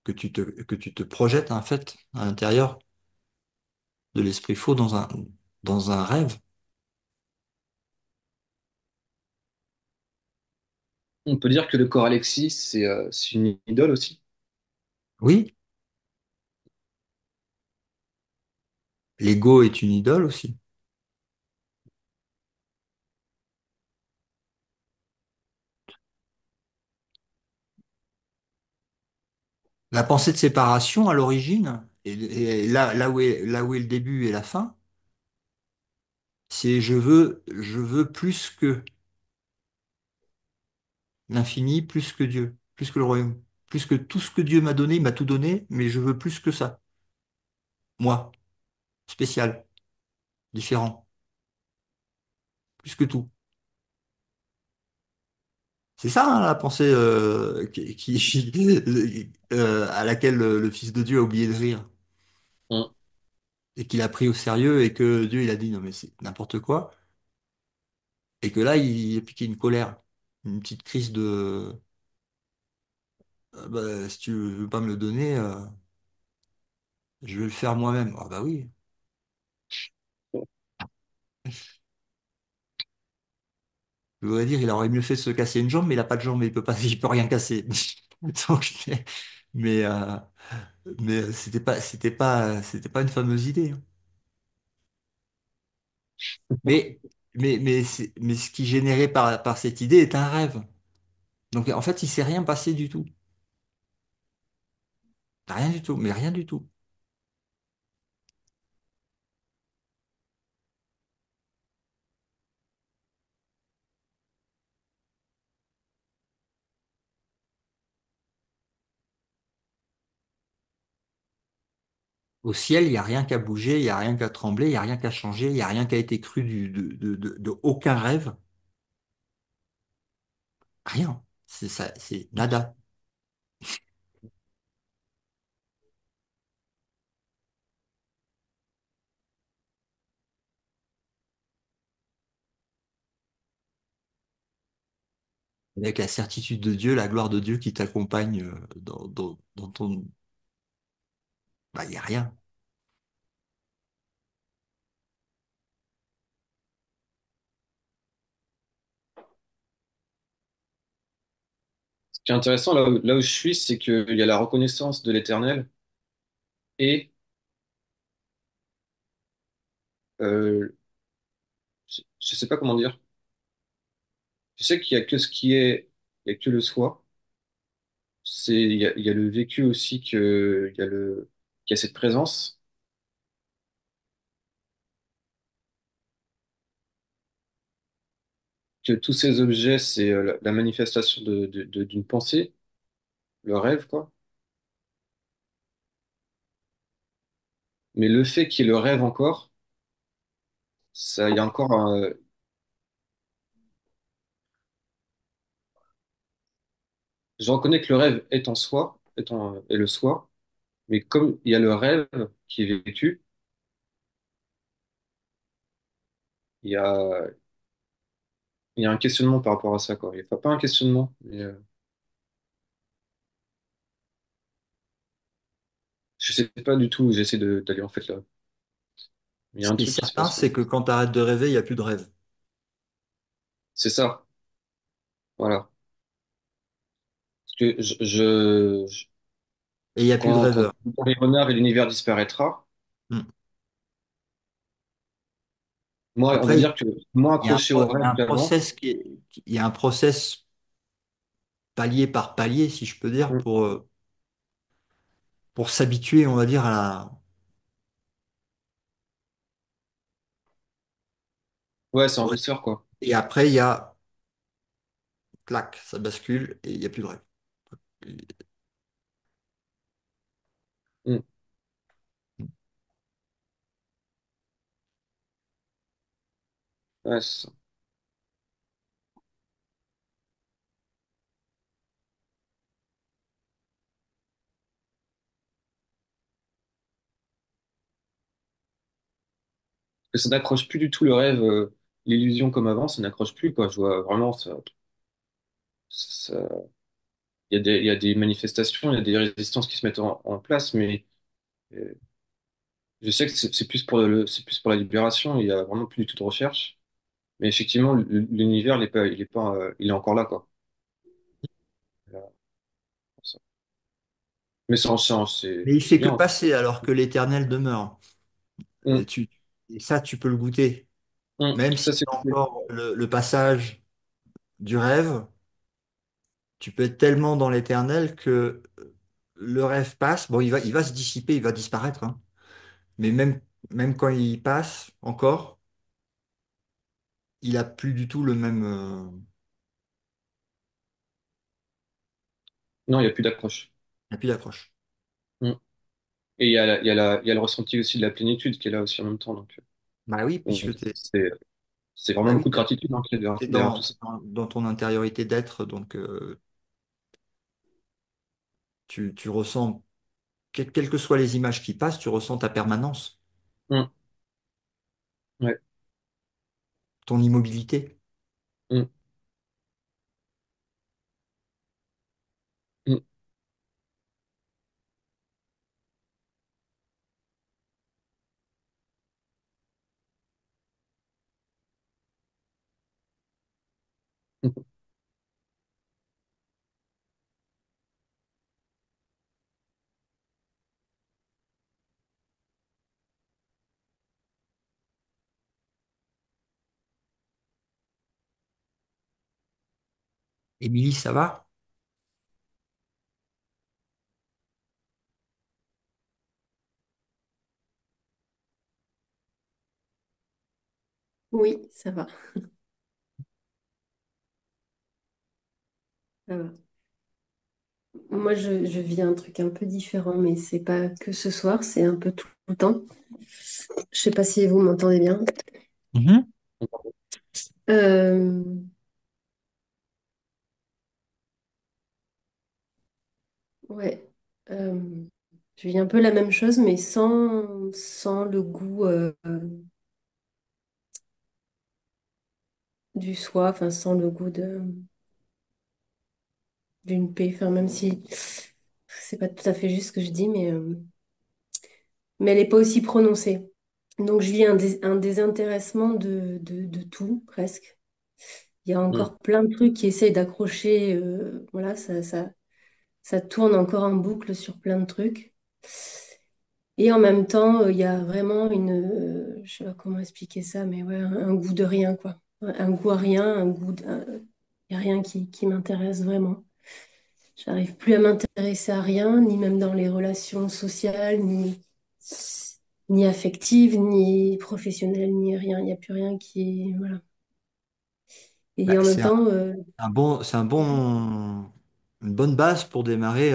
que tu te projettes, en fait, à l'intérieur de l'esprit faux dans un rêve. On peut dire que le corps Alexis, c'est une idole aussi. Oui, l'ego est une idole aussi. La pensée de séparation, à l'origine, et là où est le début et la fin, c'est je veux plus que l'infini, plus que Dieu, plus que le royaume, plus que tout ce que Dieu m'a donné, il m'a tout donné, mais je veux plus que ça. Moi, spécial, différent, plus que tout. C'est ça, hein, la pensée à laquelle le Fils de Dieu a oublié de rire Mm. et qu'il a pris au sérieux et que Dieu il a dit non mais c'est n'importe quoi et que là il a piqué une colère, une petite crise de bah, si tu veux pas me le donner, je vais le faire moi-même. Ah bah oui. Je voudrais dire il aurait mieux fait de se casser une jambe mais il a pas de jambe et il peut pas il peut rien casser. Donc, mais euh, mais c'était pas une fameuse idée, hein. Mais, mais ce qui est généré par cette idée est un rêve. Donc en fait, il s'est rien passé du tout. Rien du tout, mais rien du tout. Au ciel, il n'y a rien qu'à bouger, il n'y a rien qu'à trembler, il n'y a rien qu'à changer, il n'y a rien qu'à été cru de aucun rêve. Rien. C'est ça, c'est nada. Avec la certitude de Dieu, la gloire de Dieu qui t'accompagne dans ton... Bah, il n'y a rien. Ce qui est intéressant là où je suis, c'est qu'il y a la reconnaissance de l'éternel et euh, je sais pas comment dire. Je sais qu'il y a que ce qui est, il y a que le soi. Il y a le vécu aussi qu'il y a cette présence, que tous ces objets, c'est la manifestation d'une pensée, le rêve, quoi. Mais le fait qu'il y ait le rêve encore, ça, il y a encore je reconnais que le rêve est en soi, est le soi, mais comme il y a le rêve qui est vécu, il y a, il y a un questionnement par rapport à ça, quoi. Il n'y a pas un questionnement, mais je sais pas du tout où j'essaie d'aller en fait là. Il y a Ce un qui est truc qui se certain, passe, quoi. c'est que quand tu arrêtes de rêver, il n'y a plus de rêve. C'est ça, voilà. Parce que Et il n'y a plus de quand rêveur. les renards et l'univers disparaîtra, Hmm. moi, on va Après, dire que moins il y a un, accroché au il y a rêve un qu'avant. process il y a un process palier par palier, si je peux dire, Hmm. pour s'habituer, on va dire, Ouais, c'est en au rêve. douceur, quoi. Et après, il y a, clac, ça bascule et il n'y a plus de rêve. Hmm. Ouais, c'est ça. Que ça n'accroche plus du tout le rêve, l'illusion comme avant, ça n'accroche plus, quoi. Je vois vraiment ça, il y a des manifestations, il y a des résistances qui se mettent en place, mais euh, je sais que c'est plus pour c'est plus pour la libération, il y a vraiment plus du tout de recherche. Mais effectivement, l'univers, il est encore là, quoi. Voilà, pour ça. Mais sans change, Mais il c'est fait que bien. passer alors que l'éternel demeure. Et, Hum, et ça, tu peux le goûter. Même si ça, c'est c'est cool. encore le passage du rêve, tu peux être tellement dans l'éternel que le rêve passe. Bon, il va se dissiper, il va disparaître, hein. Mais même quand il passe encore, il a plus du tout le même, Non, il n'y a plus d'accroche. il a plus d'accroche. Hum. Et il y a le ressenti aussi de la plénitude qui est là aussi en même temps. Bah oui, Donc, puisque c'est bah vraiment oui, beaucoup de gratitude hein, qu'il y a t'es derrière tout ça. dans ton intériorité d'être, donc tu ressens, quelles que soient les images qui passent, tu ressens ta permanence, Hum, ouais. ton immobilité. Hum, hum, hum. Émilie, ça va? Oui, ça va. Ça va. Moi, je vis un truc un peu différent, mais c'est pas que ce soir, c'est un peu tout le temps. Je sais pas si vous m'entendez bien. Mhm. Euh, ouais. Euh, je vis un peu la même chose, mais sans le goût du soi, enfin sans le goût d'une paix. Enfin, même si c'est pas tout à fait juste ce que je dis, mais elle n'est pas aussi prononcée. Donc, je vis un désintéressement de tout, presque. Il y a Hum. encore plein de trucs qui essayent d'accrocher. Voilà, ça tourne encore en boucle sur plein de trucs. Et en même temps, il y a vraiment je sais pas comment expliquer ça, mais ouais, un goût de rien, quoi. Un goût à rien, il n'y a rien qui m'intéresse vraiment. J'arrive plus à m'intéresser à rien, ni même dans les relations sociales, ni affectives, ni professionnelles, ni rien. Il n'y a plus rien qui est. Voilà. Et Bah, en même temps, une bonne base pour démarrer.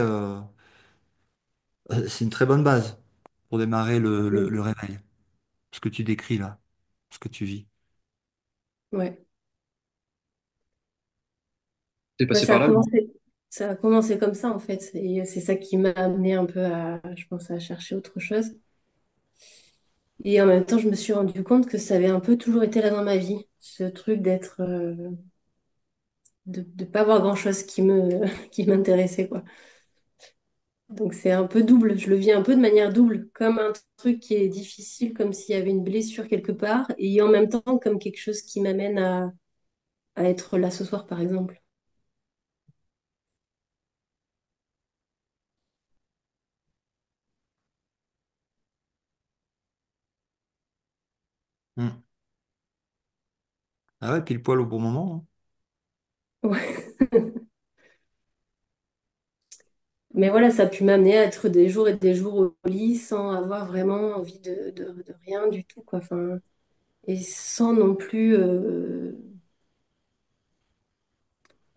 C'est une très bonne base pour démarrer le réveil. Ce que tu décris là. ce que tu vis. Ouais. T'es Bah, passé par là, non? ça a commencé comme ça en fait. Et c'est ça qui m'a amené un peu à, je pense, à chercher autre chose. Et en même temps, je me suis rendu compte que ça avait un peu toujours été là dans ma vie. Ce truc de ne pas avoir grand-chose qui m'intéressait, quoi. Donc c'est un peu double. Je le vis un peu de manière double, comme un truc qui est difficile, comme s'il y avait une blessure quelque part, et en même temps comme quelque chose qui m'amène à être là ce soir, par exemple. Hmm. Ah ouais, pile poil au bon moment, hein. Ouais. Mais voilà, ça a pu m'amener à être des jours et des jours au lit sans avoir vraiment envie de rien du tout, quoi. Enfin, et sans non plus,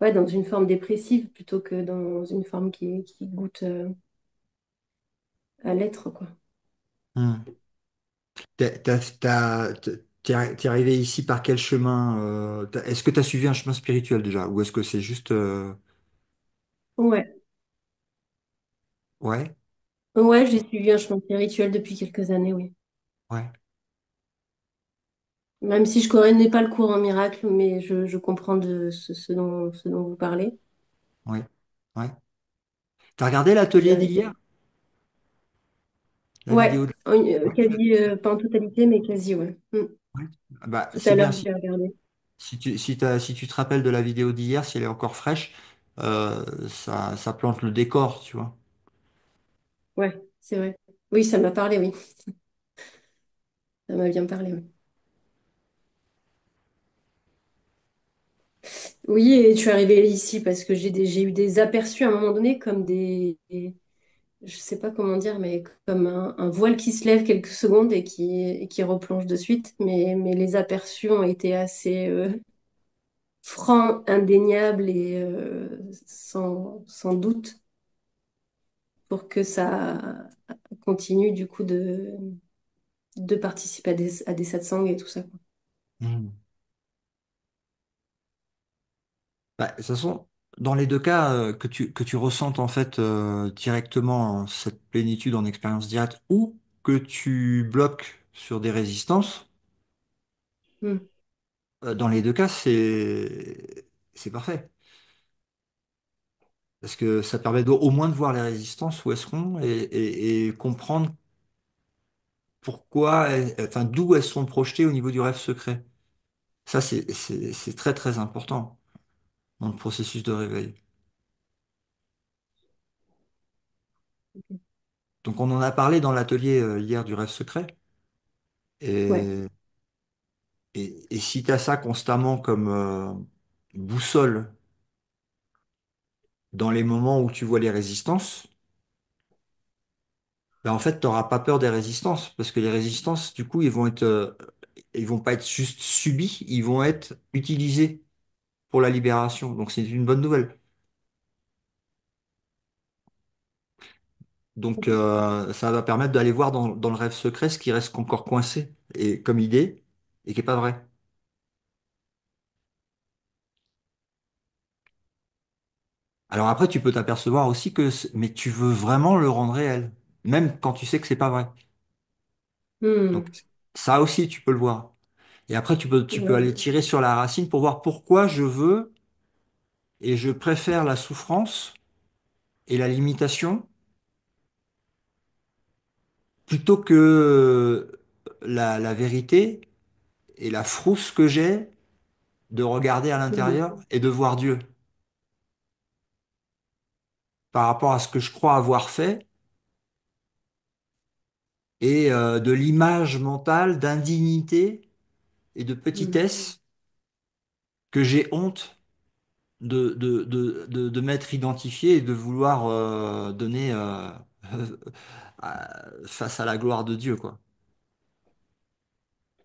ouais, dans une forme dépressive plutôt que dans une forme qui goûte à l'être, quoi. Hmm. T'es arrivé ici par quel chemin? Est-ce que tu as suivi un chemin spirituel déjà? Ou est-ce que c'est juste... Ouais, Ouais, ouais, j'ai suivi un chemin spirituel depuis quelques années, oui. ouais, Même si je connais pas le cours en miracle, mais je comprends ce dont vous parlez. ouais, ouais. T'as regardé J'y l'atelier arrive. d'hier? La vidéo Ouais, de... quasi, pas en totalité, mais quasi, ouais. Ouais. Ah bah, Tout c'est à bien. l'heure, j'ai regardé. Si tu te rappelles de la vidéo d'hier, si elle est encore fraîche, ça plante le décor, tu vois. Ouais, c'est vrai. Oui, ça m'a parlé, oui. Ça m'a bien parlé, oui. Oui, et je suis arrivée ici parce que j'ai eu des aperçus à un moment donné comme je sais pas comment dire, mais comme un voile qui se lève quelques secondes et qui replonge de suite. Mais les aperçus ont été assez francs, indéniables et sans doute pour que ça continue du coup de participer à des satsangs et tout ça, quoi. Hmm. Bah, de toute façon, dans les deux cas, que tu ressentes en fait directement cette plénitude en expérience directe ou que tu bloques sur des résistances, Hmm. dans les deux cas, c'est parfait. Parce que ça permet au moins de voir les résistances où elles seront et comprendre pourquoi, enfin, d'où elles sont projetées au niveau du rêve secret. Ça, c'est très très important dans le processus de réveil. Donc on en a parlé dans l'atelier hier du rêve secret. Ouais. Et, et si tu as ça constamment comme boussole dans les moments où tu vois les résistances, ben en fait, tu n'auras pas peur des résistances. Parce que les résistances, du coup, ils vont pas être juste subis, ils vont être utilisés pour la libération. Donc c'est une bonne nouvelle. Donc ça va permettre d'aller voir dans le rêve secret ce qui reste encore coincé et comme idée et qui est pas vrai. Alors après, tu peux t'apercevoir aussi mais tu veux vraiment le rendre réel, même quand tu sais que c'est pas vrai. Donc Hmm. ça aussi, tu peux le voir. Et après, tu peux aller Ouais. tirer sur la racine pour voir pourquoi je veux et je préfère la souffrance et la limitation plutôt que la vérité et la frousse que j'ai de regarder à Hmm. l'intérieur et de voir Dieu par rapport à ce que je crois avoir fait et de l'image mentale d'indignité et de Hmm. petitesse que j'ai honte de m'être identifié et de vouloir donner face à la gloire de Dieu, quoi.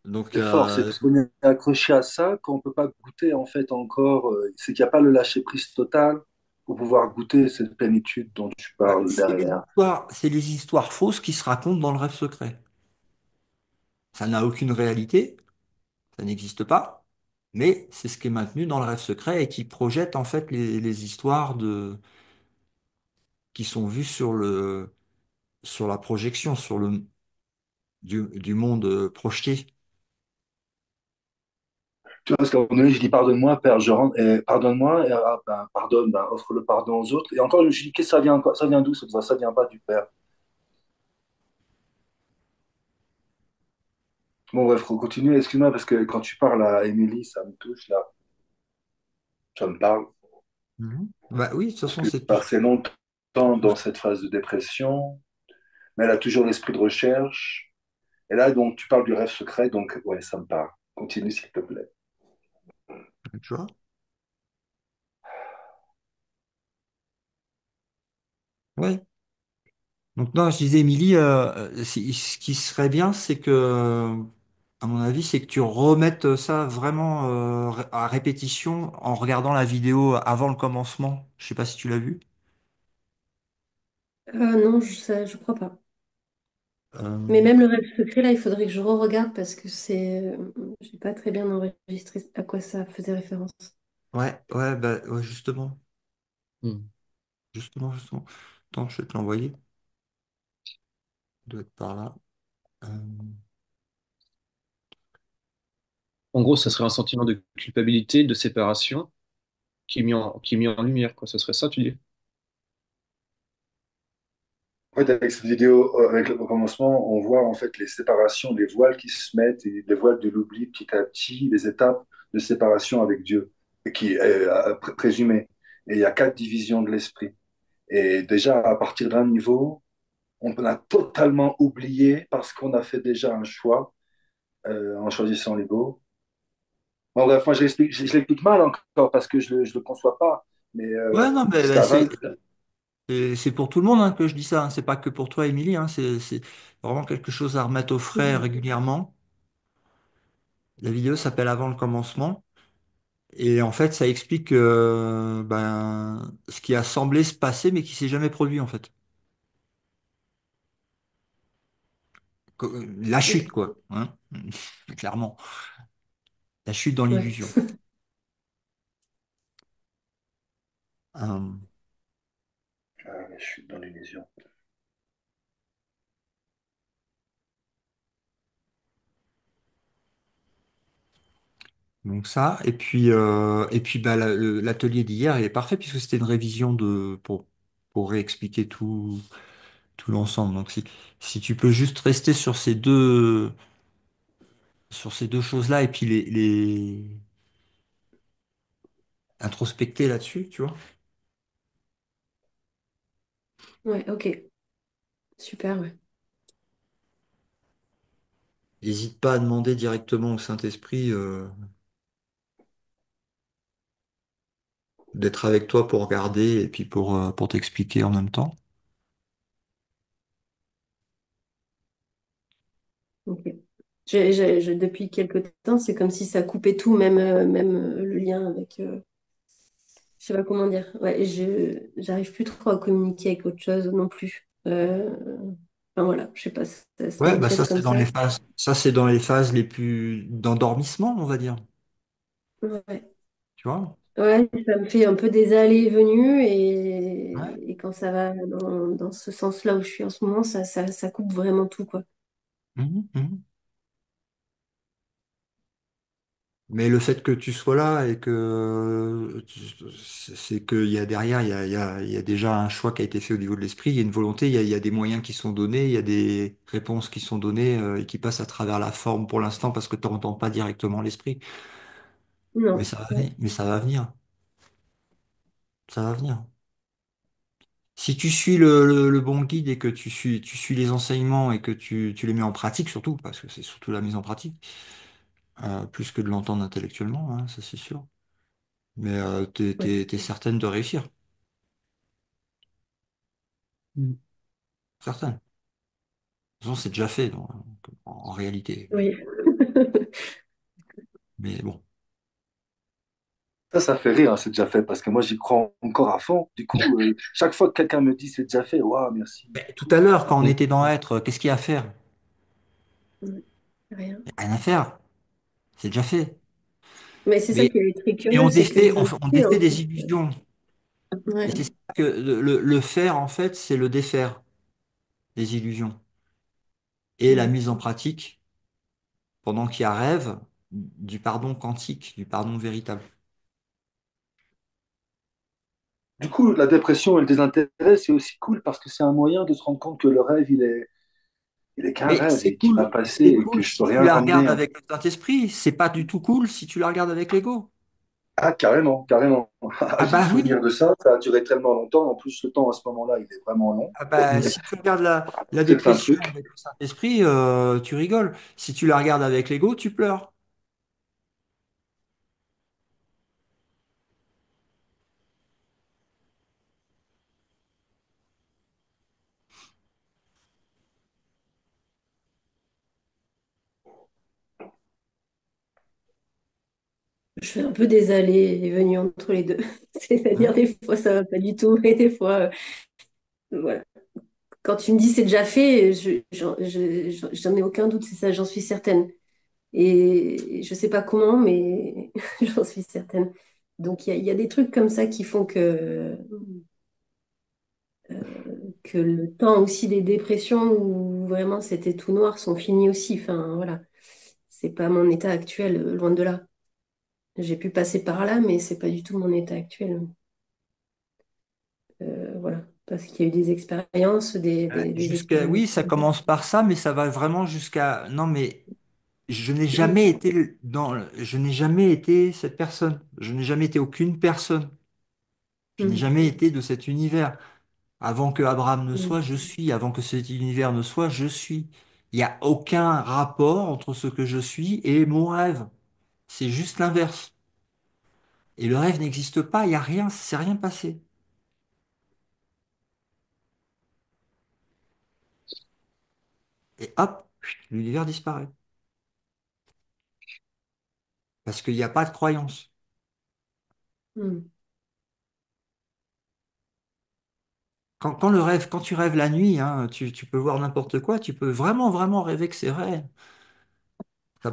Donc, C'est fort, c'est parce qu'on est accroché à ça qu'on ne peut pas goûter en fait encore. C'est qu'il n'y a pas le lâcher-prise total pour pouvoir goûter cette plénitude dont tu bah, parles derrière. c'est les histoires fausses qui se racontent dans le rêve secret. Ça n'a aucune réalité, Ça n'existe pas, mais c'est ce qui est maintenu dans le rêve secret et qui projette en fait les histoires qui sont vues sur la projection, du monde projeté. Tu vois, parce qu'à un moment donné, je dis pardonne-moi, Père, je rentre, et pardonne-moi, et ah, ben, pardonne, ben, offre le pardon aux autres. Et encore, je dis, qu'est-ce que ça vient, ça vient d'où? Ça vient pas du Père. Bon, bref, faut continuer. Excuse-moi, parce que quand tu parles à Émilie, ça me touche, là. Ça me parle. Mhm. Bah oui, de toute Parce façon, que c'est tout. passé longtemps dans cette phase de dépression, mais elle a toujours l'esprit de recherche. Et là, donc, tu parles du rêve secret, donc, ouais, ça me parle. Continue, s'il te plaît. Tu vois? Ouais. Donc non, je disais, Émilie, ce qui serait bien, c'est que, à mon avis, c'est que tu remettes ça vraiment à répétition en regardant la vidéo avant le commencement. Je sais pas si tu l'as vu. Non, je crois pas. Euh, Mais même le rêve secret, là, il faudrait que je re-regarde parce que j'ai pas très bien enregistré à quoi ça faisait référence. ouais, ouais, bah, ouais, Hmm. justement. Attends, je vais te l'envoyer. Il doit être par là. Euh, En gros, ça serait un sentiment de culpabilité, de séparation qui est mis en lumière, quoi. Ce serait ça, tu dis? En fait, avec cette vidéo, avec le commencement, on voit en fait les séparations, les voiles qui se mettent, et les voiles de l'oubli petit à petit, les étapes de séparation avec Dieu, et qui est présumée. Et il y a quatre divisions de l'esprit. Et déjà, à partir d'un niveau, on a totalement oublié parce qu'on a fait déjà un choix en choisissant l'ego. Bon, bref, moi, je l'explique mal encore parce que je ne le conçois pas. Mais Ouais, non, mais jusqu'à 20. c'est pour tout le monde hein, que je dis ça. Hein. C'est pas que pour toi, Émilie. Hein. C'est vraiment quelque chose à remettre au frais Mhm. régulièrement. La vidéo s'appelle Avant le commencement. Et en fait, ça explique ben, ce qui a semblé se passer, mais qui s'est jamais produit, en fait. La Ok. chute, quoi. Hein. Clairement. La chute dans Ouais. l'illusion. Euh, Ah, je suis dans l'illusion. donc ça. Et puis bah, l'atelier d'hier, il est parfait puisque c'était une révision pour réexpliquer tout l'ensemble. Donc si tu peux juste rester sur ces deux choses-là et puis introspecter là-dessus, tu vois. Ouais, ok. Super, ouais. N'hésite pas à demander directement au Saint-Esprit d'être avec toi pour regarder et puis pour t'expliquer en même temps. Ok. Depuis quelques temps, c'est comme si ça coupait tout, même le lien avec. Je sais pas comment dire. Ouais, j'arrive plus trop à communiquer avec autre chose non plus. Enfin voilà, je sais pas, ça Ouais, bah ça m'empiète c'est comme dans ça. les phases, ça c'est dans les phases les plus d'endormissement, on va dire. Ouais. Tu vois? Ouais, ça me fait un peu des allées et venues Ouais. et quand ça va dans ce sens-là où je suis en ce moment, ça coupe vraiment tout, quoi. Mhm. Mais le fait que tu sois là et c'est qu'il y a derrière, il y a déjà un choix qui a été fait au niveau de l'esprit, il y a une volonté, il y a des moyens qui sont donnés, il y a des réponses qui sont données et qui passent à travers la forme pour l'instant parce que tu n'entends pas directement l'esprit. Mais Non, ça va venir, ouais, mais ça va venir, ça va venir. Si tu suis le bon guide et que tu suis les enseignements et que tu les mets en pratique surtout, parce que c'est surtout la mise en pratique, plus que de l'entendre intellectuellement, hein, ça c'est sûr. Mais ouais. t'es certaine de réussir. Hmm. Certaine. De toute façon, c'est déjà fait en réalité. Oui. Mais bon. Ça fait rire, hein, c'est déjà fait, parce que moi, j'y crois encore à fond. Du coup, chaque fois que quelqu'un me dit c'est déjà fait, waouh, merci. Mais tout à l'heure, quand on Hmm. était dans Être, qu'est-ce qu'il y a à faire? Ouais, rien. Il y a rien à faire. C'est déjà fait. Mais c'est ça Mais qui est très et curieux, c'est que d'un on côté, défait des illusions. Et c'est ouais. ça que le faire, en fait, c'est le défaire des illusions. Et la Mm. mise en pratique, pendant qu'il y a rêve, du pardon quantique, du pardon véritable. Du coup, la dépression et le désintérêt, c'est aussi cool parce que c'est un moyen de se rendre compte que le rêve, il est qu'un Mais rêve et qu'il va passer c'est et que cool je peux si tu rien la ramener. regardes avec le Saint-Esprit. C'est pas du tout cool si tu la regardes avec l'ego. Ah, carrément, carrément. Ah J'ai le bah souvenir oui. de ça. Ça a duré tellement longtemps. En plus, le temps à ce moment-là, il est vraiment long. Ah bah, si tu regardes la C'est un dépression truc. avec le Saint-Esprit, tu rigoles. Si tu la regardes avec l'ego, tu pleures. Je fais un peu des allées et venues entre les deux. C'est-à-dire, Ouais. des fois, ça va pas du tout, et des fois, voilà. Quand tu me dis c'est déjà fait, j'en ai aucun doute, c'est ça, j'en suis certaine. Et je sais pas comment, mais j'en suis certaine. Donc, il y a des trucs comme ça qui font que le temps aussi des dépressions où vraiment c'était tout noir sont finis aussi. Enfin, voilà. C'est pas mon état actuel, loin de là. J'ai pu passer par là, mais c'est pas du tout mon état actuel. Voilà. Parce qu'il y a eu des expériences, des Jusqu'à, expériences. oui, ça commence par ça, mais ça va vraiment jusqu'à. Non, mais Mm, je n'ai jamais été cette personne. Je n'ai jamais été aucune personne. Je n'ai mm, jamais été de cet univers. Avant que Abraham ne mm, soit, je suis. Avant que cet univers ne soit, je suis. Il n'y a aucun rapport entre ce que je suis et mon rêve. C'est juste l'inverse. Et le rêve n'existe pas, il n'y a rien, ça s'est rien passé. Et hop, l'univers disparaît. Parce qu'il n'y a pas de croyance. mm. Quand tu rêves la nuit, hein, tu peux voir n'importe quoi, tu peux vraiment, vraiment rêver que c'est vrai. Ça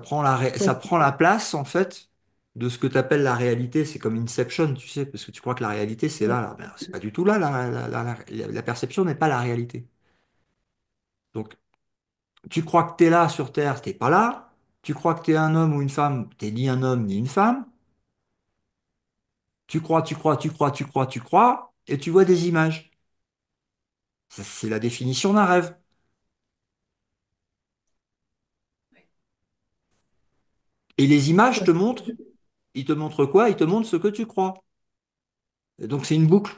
Ouais. prend la place, en fait, de ce que tu appelles la réalité. C'est comme Inception, tu sais, parce que tu crois que la réalité, c'est là. Ben, c'est pas du tout là. La perception n'est pas la réalité. Donc, tu crois que tu es là sur Terre, t'es pas là. Tu crois que tu es un homme ou une femme, t'es ni un homme ni une femme. Tu crois, et tu vois des images. Ça, c'est la définition d'un rêve. Et les images te montrent, ils te montrent quoi? Ils te montrent ce que tu crois. Et donc c'est une boucle.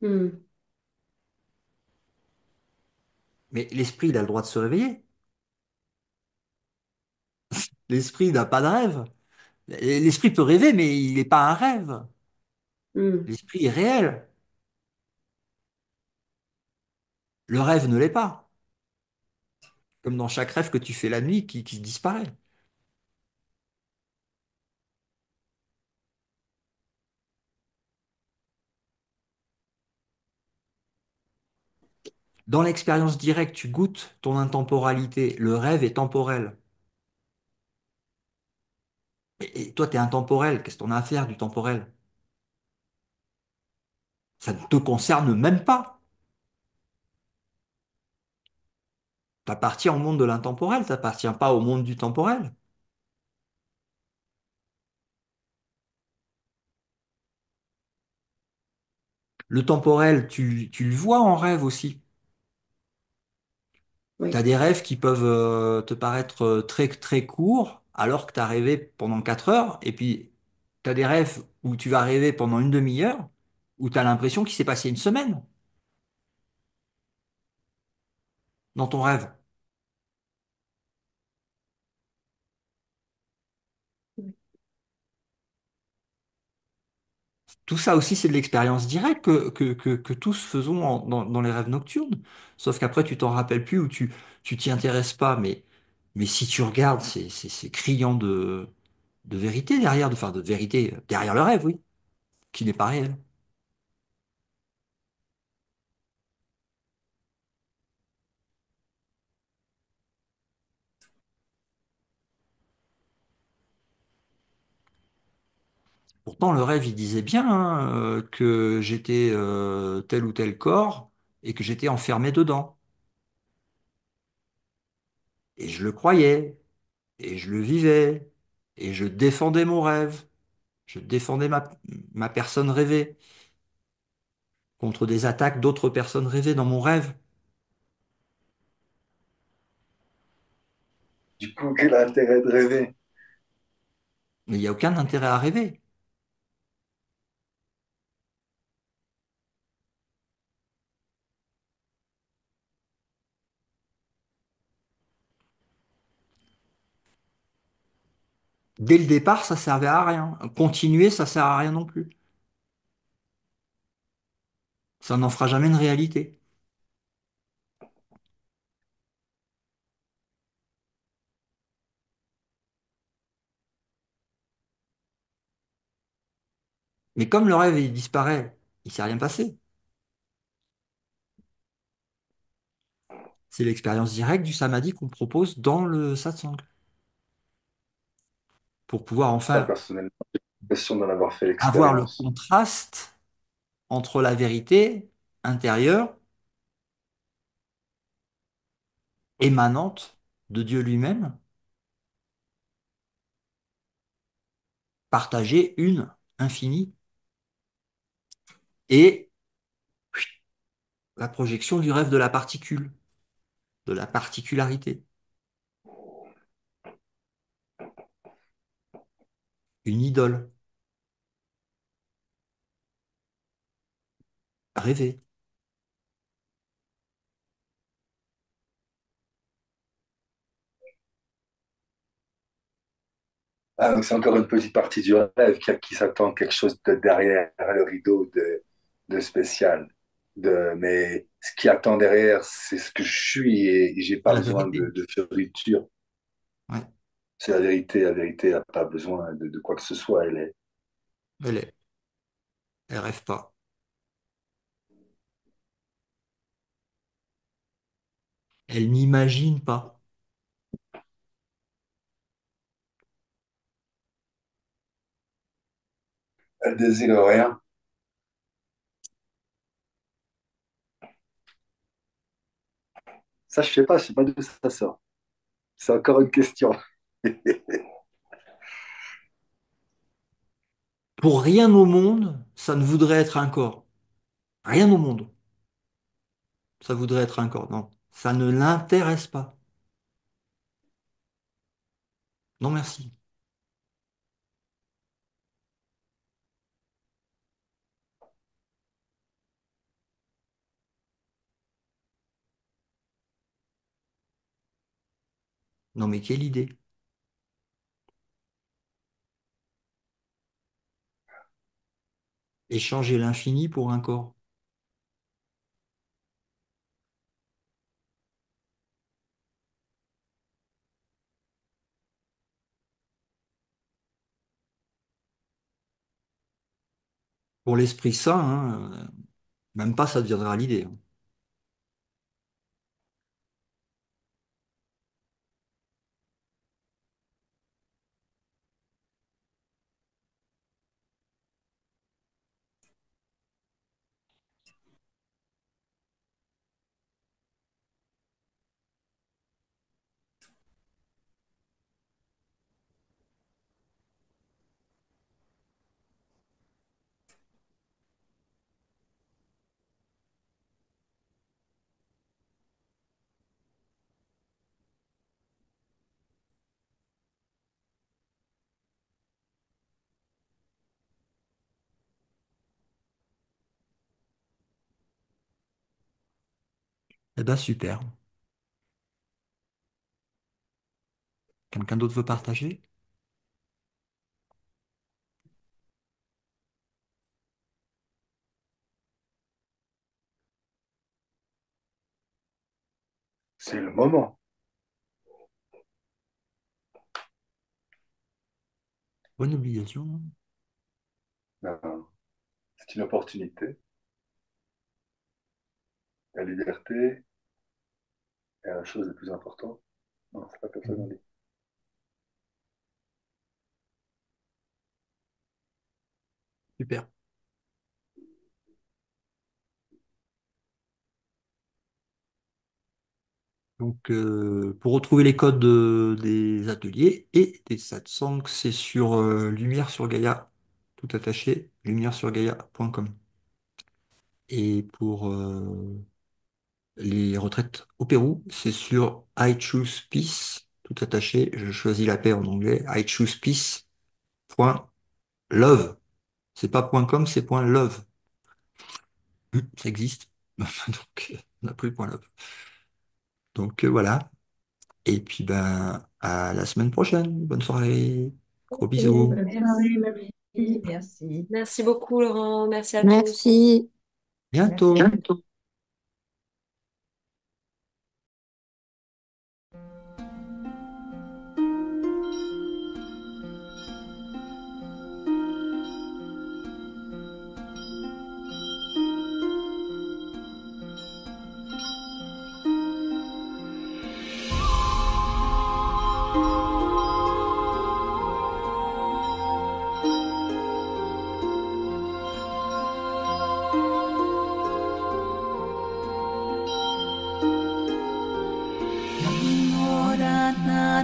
Mm, Mais l'esprit, il a le droit de se réveiller. L'esprit n'a pas de rêve. L'esprit peut rêver, mais il n'est pas un rêve. mm. L'esprit est réel. Le rêve ne l'est pas. Comme dans chaque rêve que tu fais la nuit qui disparaît. Dans l'expérience directe, tu goûtes ton intemporalité. Le rêve est temporel. Et toi, tu es intemporel. Qu'est-ce que t'en as à faire du temporel? Ça ne te concerne même pas. Tu appartiens au monde de l'intemporel, tu n'appartiens pas au monde du temporel. Le temporel, tu le vois en rêve aussi. Tu as Oui, des rêves qui peuvent te paraître très, très courts, alors que tu as rêvé pendant 4 heures, et puis tu as des rêves où tu vas rêver pendant une demi-heure, où tu as l'impression qu'il s'est passé une semaine dans ton rêve. Tout ça aussi, c'est de l'expérience directe que tous faisons dans les rêves nocturnes. Sauf qu'après, tu t'en rappelles plus ou tu t'y intéresses pas. Mais si tu regardes, c'est criant de vérité derrière, enfin de vérité derrière le rêve, oui, qui n'est pas réel. Pourtant, le rêve, il disait bien hein, que j'étais tel ou tel corps et que j'étais enfermé dedans. Et je le croyais, et je le vivais, et je défendais mon rêve, je défendais ma personne rêvée contre des attaques d'autres personnes rêvées dans mon rêve. Du coup, quel intérêt de rêver? Mais il n'y a aucun intérêt à rêver. Dès le départ, ça servait à rien. Continuer, ça sert à rien non plus. Ça n'en fera jamais une réalité. Mais comme le rêve, il disparaît, il s'est rien passé. C'est l'expérience directe du samadhi qu'on propose dans le satsang. Pour pouvoir Ça, enfin personnellement, j'ai l'impression d'en avoir fait avoir le l'expérience. contraste entre la vérité intérieure, émanante de Dieu lui-même, partagée, une, infinie, et la projection du rêve de la particule, de la particularité. Une idole, rêvée. Ah, donc c'est encore une petite partie du rêve qui s'attend quelque chose de derrière le rideau de spécial. Mais ce qui attend derrière, c'est ce que je suis et j'ai C'est pas la besoin vérité. de fioriture. Ouais, C'est la vérité n'a pas besoin de quoi que ce soit. Elle est, elle est. Elle rêve pas. Elle n'imagine pas. elle désire rien. Ça, je sais pas d'où ça sort. C'est encore une question. Pour rien au monde, ça ne voudrait être un corps. Rien au monde, ça voudrait être un corps. Non, ça ne l'intéresse pas. Non, merci. Non, mais quelle idée. Échanger l'infini pour un corps. Pour l'Esprit Saint, hein, même pas ça deviendra l'idée. Hein. Eh ben super. Quelqu'un d'autre veut partager? C'est le moment. Bonne obligation. C'est une opportunité. La liberté est la chose la plus importante. Non, c'est pas comme ça qu'on dit. Super. Donc, pour retrouver les codes des ateliers et des satsangs, c'est sur Lumière sur Gaïa, tout attaché, lumière-sur-gaïa.com. Et pour les retraites au Pérou, c'est sur I Choose Peace, tout attaché, je choisis la paix en anglais, I Choose Peace.love. C'est pas .com, c'est .love. Ça existe. Donc, on n'a plus .love. Donc, voilà. Et puis, ben, à la semaine prochaine. Bonne soirée. Gros Et bisous. bonne Merci, soirée, merci. merci. Merci beaucoup, Laurent. Merci à tous. Merci. Bientôt. Merci.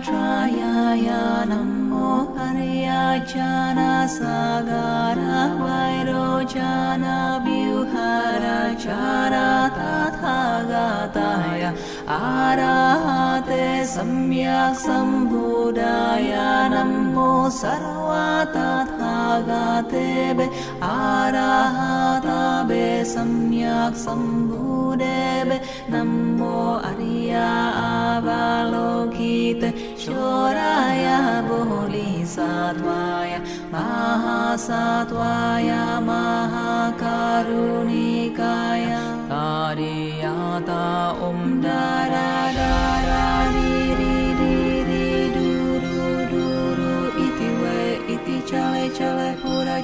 Natratnaya Namo Haryajana Sagara Vairojana Vyuhara Chara Tathagataya Arahate Samyak Sambudaya Namo Sarva Tathagatebe Arahatabe Samyak Sambudebe Namo Arya Avalokite Shoraya Bodhisattvaya Mahasattvaya Mahakarunikaya Tariyata Dara Dara Diri Diri Duru Duru Iti We Iti Chale Chale Pura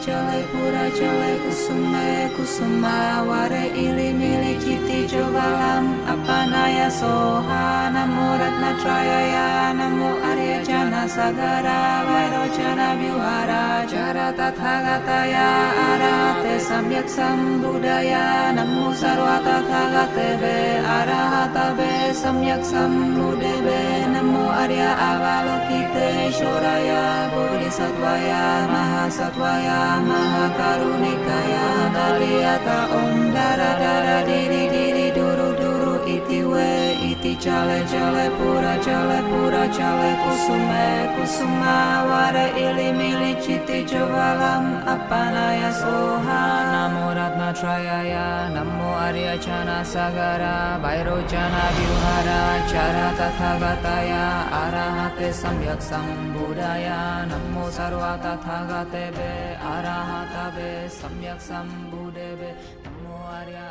Kusume Kusuma Ware Ili Mili Citi Jovalam Apanaya Soha Namo Ratnatrayaya Namo Arya Jana Sagara Vairojana Vyuhara Jara Tathagataya Arahate Samyak Sambudaya Namo Sarva Tathagatebe Arahatabe Samyak Sambudebe Namo Arya Avalokite Shoraya Bodhisattvaya Mahasattvaya Mahakarunikaya Dariyata Dara Dara Diri Diri Duru Duru Iti We Iti Chale Pura Chale Kusume Kusuma Ware Ili Mili Citi Jovalam Apanaya Soha Namo Ratnatrayaya Namo Arya Chana Sagara Vairojana Vyuhara Chara Tathagataya Arahate Samyak Sambudaya Namo Sarva Tathagatebe Arahatabe Samyak Sambudebe Namo Arya